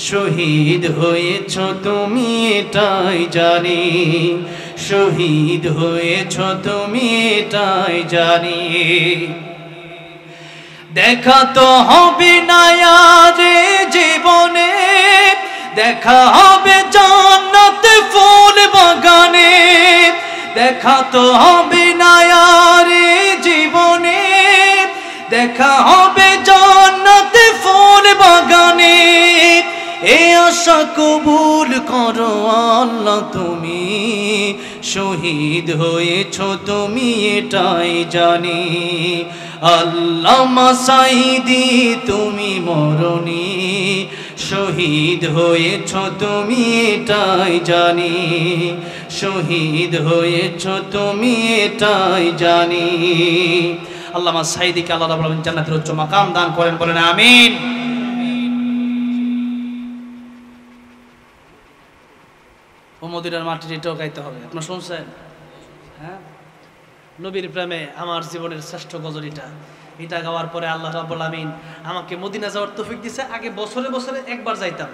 শহীদ হয়েছ তুমি এটাই জানি। শহীদ হয়েছ তুমি এটাই জানি। দেখা তো হবে না আর জীবনে, দেখা হবে জান্নাত ফুল বাগানে। দেখা তো হবে না আর জীবনে, দেখা হবে জান্নাত ফুল বাগানে। এ আশা কবুল করো আল্লাহ তুমি, শহীদ হয়েছ তুমি এটাই জানি। আল্লামা সাইদি তুমি মরণী, শহীদ হয়েছ তুমি এটাই জানি। শহীদ হয়েছ তুমি এটাই জানি। আল্লামা সাইদিকে আল্লাহ রাব্বুল আলামিন জান্নাতের উচ্চ মাকাম দান করেন, বলেন আমিন। ও মদিনার মাটির এটাও গাইতে হবে, আপনারা শুনছেন? হ্যাঁ, নবীর প্রেমে আমার জীবনের শ্রেষ্ঠ গজল এটা গাওয়ার পরে আল্লাহ রাব্বুল আমিন আমাকে মদিনা যাওয়ার তৌফিক দিয়েছে। আগে বছরে বছরে একবার যাইতাম,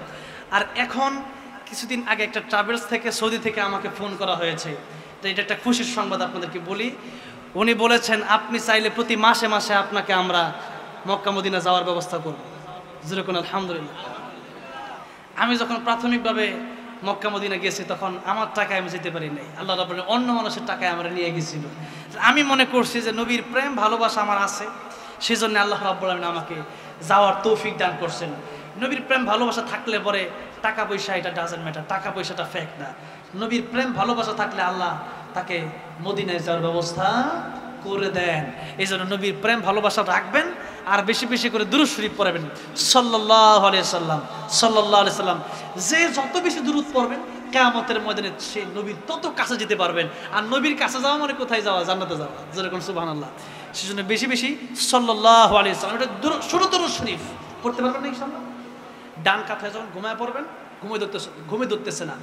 আর এখন কিছুদিন আগে একটা ট্রাভেলস থেকে সৌদি থেকে আমাকে ফোন করা হয়েছে। তো এটা একটা খুশির সংবাদ আপনাদেরকে বলি। উনি বলেছেন আপনি চাইলে প্রতি মাসে মাসে আপনাকে আমরা মক্কা মদিনা যাওয়ার ব্যবস্থা করব। যেরকম আলহামদুলিল্লাহ। আমি যখন প্রাথমিকভাবে মক্কা মদিনা গেছি তখন আমার টাকায় আমি যেতে পারি নাই, আল্লাহ রাব্বুল অন্য মানুষের টাকায় আমরা নিয়ে গেছিল। আমি মনে করছি যে নবীর প্রেম ভালোবাসা আমার আছে, সেই জন্য আল্লাহ রাব্বুল আমিন আমাকে যাওয়ার তৌফিক দান করছেন। নবীর প্রেম ভালোবাসা থাকলে পরে টাকা পয়সা এটা ডাজেন্ট ম্যাটার, টাকা পয়সাটা ফেক না। নবীর প্রেম ভালোবাসা থাকলে আল্লাহ তাকে মদিনায় যাওয়ার ব্যবস্থা করে দেন। এই জন্য নবীর প্রেম ভালোবাসা রাখবেন, আর বেশি বেশি করে দুরূদ শরীফ পড়বেন সাল্লাল্লাহু আলাইহি সাল্লাম, সাল্লাল্লাহু আলাইহি সাল্লাম। যে যত বেশি দুরূদ পড়বেন কিয়ামতের ময়দানে সেই নবীর তত কাছে যেতে পারবেন। আর নবীর কাছে যাওয়া মানে কোথায় যাওয়া? জান্নাতে যাওয়া। যেরকম সুবহানাল্লাহ। সেজন্য বেশি বেশি সাল্লাল্লাহু আলাইহি সাল্লাম এটা ষোলো দুরূদ শরীফ পড়তে পারবেন না ইনশাআল্লাহ। ডান কাঁথায় যখন ঘুমায় পড়বেন, ঘুমে ধরতেছে না।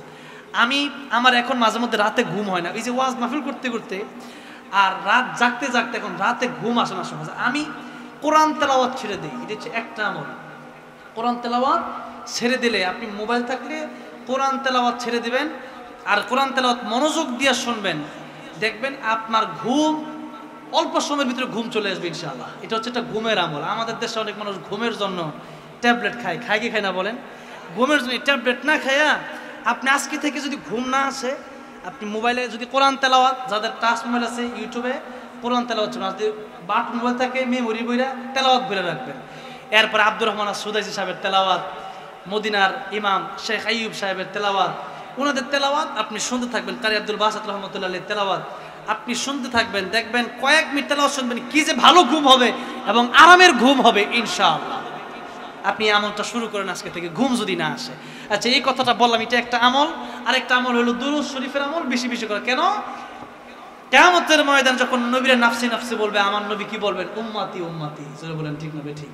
আমার এখন মাঝে মধ্যে রাতে ঘুম হয় না, এই যে ওয়াজ মাহফিল করতে করতে আর রাত জাগতে জাগতে এখন রাতে ঘুম আসে না সহজে। আমি কোরআন তেলাওয়াত ছেড়ে দিই, এটা হচ্ছে একটা আমল। কোরআন তেলাওয়াত ছেড়ে দিলে, আপনি মোবাইল থাকলে কোরআন তেলাওয়াত ছেড়ে দিবেন, আর কোরআন তেলাওয়াত মনোযোগ দিয়ে শুনবেন, দেখবেন আপনার ঘুম অল্প সময়ের ভিতরে ঘুম চলে আসবে ইনশাআল্লাহ। এটা হচ্ছে একটা ঘুমের আমল। আমাদের দেশে অনেক মানুষ ঘুমের জন্য ট্যাবলেট খায়, কি খায় না বলেন? ঘুমের জন্য ট্যাবলেট না খায়া আপনি আজকে থেকে যদি ঘুম না আসে, আপনি মোবাইলে যদি কোরআন তেলাওয়াত, যাদের টাচ মোবাইল আছে ইউটিউবে কোরআন তেলাওয়াত শুনুন, যদি বাট মোবাইল থাকে মেমোরি বইরা তেলাওয়াত ভরে রাখবেন। এরপরে আব্দুর রহমান সুদাইসি সাহেবের তেলাওয়াত, মদিনার ইমাম শেখ আইয়ুব সাহেবের তেলাওয়াত, ওনাদের তেলাওয়াত আপনি শুনতে থাকবেন। কারি আব্দুল বাসাত রহমতুল্লাহ আলাইহির তেলাওয়াত আপনি শুনতে থাকবেন, দেখবেন কয়েক মিনিট তেলাওয়াত শুনবেন, কি যে ভালো ঘুম হবে এবং আরামের ঘুম হবে ইনশাআল্লাহ। আপনি আমলটা শুরু করেন আজকে থেকে, ঘুম যদি না আসে। আচ্ছা, এই কথাটা বললাম, এটা একটা আমল। আরেকটা আমল হলো দুরূদ শরীফের আমল, বেশি বেশি করে। কেন? কিয়ামতের ময়দানে যখন নবীরা নাফসি নাফসি বলবে, আমার নবী কি বলবেন? উম্মতি উম্মতি। জোরে বলেন ঠিক না ঠিক?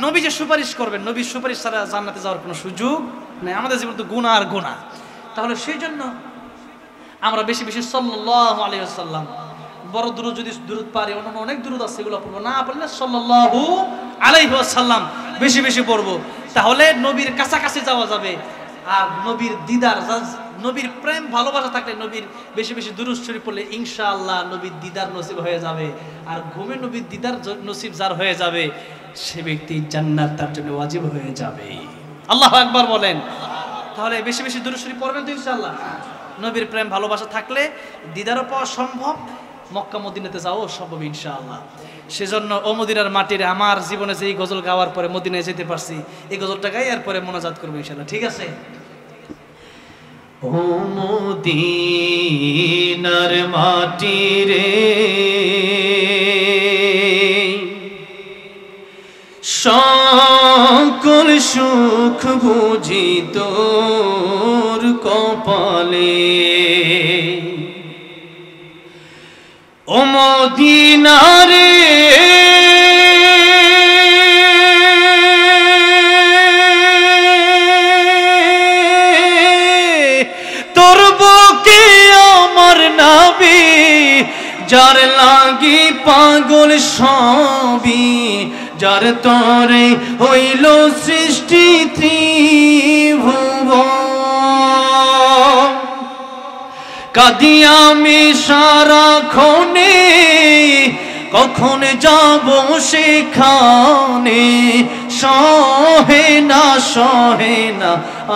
নবী যে সুপারিশ করবেন, নবীর সুপারিশ ছাড়া জান্নাতে যাওয়ার কোনো সুযোগ নেই। আমাদের জীবন তো গুনাহ আর গুনাহ। তাহলে সেই জন্য আমরা বেশি বেশি সাল্লাল্লাহু আলাইহি ওয়াসাল্লাম, বড় দুরূদ যদি দুরূদ পারি, অনেক দুরূদ আছে, এগুলো পড়বো না পারলে সাল্লাল্লাহু আলাইহি ওয়াসাল্লাম বেশি বেশি পড়বো। তাহলে নবীর কাছাকাছি যাওয়া যাবে। আর নবীর দিদার, নবীর প্রেম ভালোবাসা থাকলে, নবীর বেশি বেশি দুরূদ শরীফ পড়লে ইনশাআল্লাহ নবীর দিদার নসিব হয়ে যাবে। আর ঘুমে নবীর দিদার নসিব যার হয়ে যাবে, সে ব্যক্তি জান্নাত তার জন্য ওয়াজিব হয়ে যাবে। আল্লাহু আকবার বলেন। তাহলে বেশি বেশি দুরূদ শরীফ পড়বেন তো ইনশাআল্লাহ। নবীর প্রেম ভালোবাসা থাকলে দিদারও পাওয়া সম্ভব, মক্কা মদিনাতে যাওয়া সম্ভব ইনশাআল্লাহ। সেজন্য ও মদিনার মাটির আমার জীবনে যে এই গজল গাওয়ার পরে মদিনায় যেতে পারছি, এই গজলটা গাই আর পরে মোনাজাত করবো ইনশাআল্লাহ। ঠিক আছে? ও মদিনার মাটি রে, সকল সুখ বুঝি তোর কপালে। ও মদিনা রে, তোর বুকে আমার নবী, যার লাগি পাগল সবই, যার তরে হইল সৃষ্টি ত্রিভুবন। কাঁদি আমি সারাক্ষণে, কখন যাব সেখানে, সহে না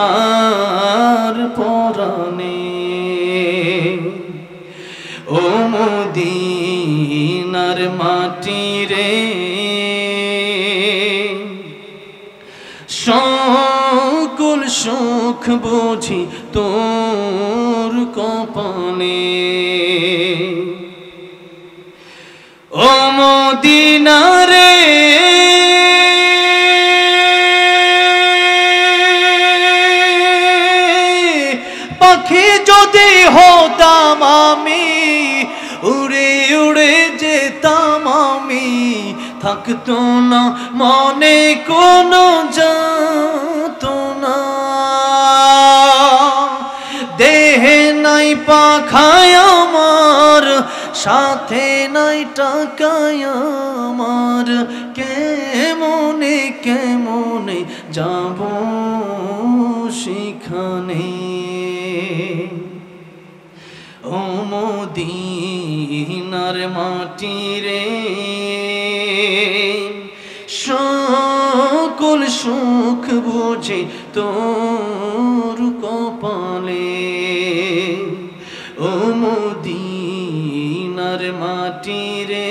আর পরাণে। ও মদিনার মাটি রে, সকল সুখ বুঝি তোর কপালে। ও মদিনা রে, পাখি যদি হতাম আমি, উড়ে উড়ে যেতাম আমি, থাকতো না মনে কোনো যাতনা। দেহে নাই পাখায় আমার, সাথে নাই টাকায় আমার, কেমনে কেমনে যাব সেখানে। ও মদিনার মাটি রে, সকল সুখ বুঝে তোর কপালে। ও মদিনার মাটি রে,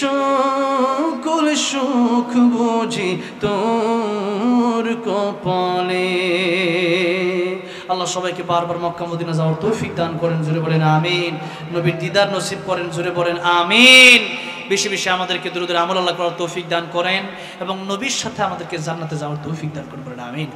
সকল সুখ বুঝে তোর কপালে। আল্লাহ সবাইকে বারবার মক্কা মদিনা যাওয়ার তৌফিক দান করেন, জোরে বলেন আমিন। নবীর দিদার নসিব করেন, জোরে বলেন আমিন। বেশি বেশি আমাদেরকে দুরূদের আমল আল্লাহ করার তৌফিক দান করেন এবং নবীর সাথে আমাদেরকে জান্নাতে যাওয়ার তৌফিক দান করেন, আমিন।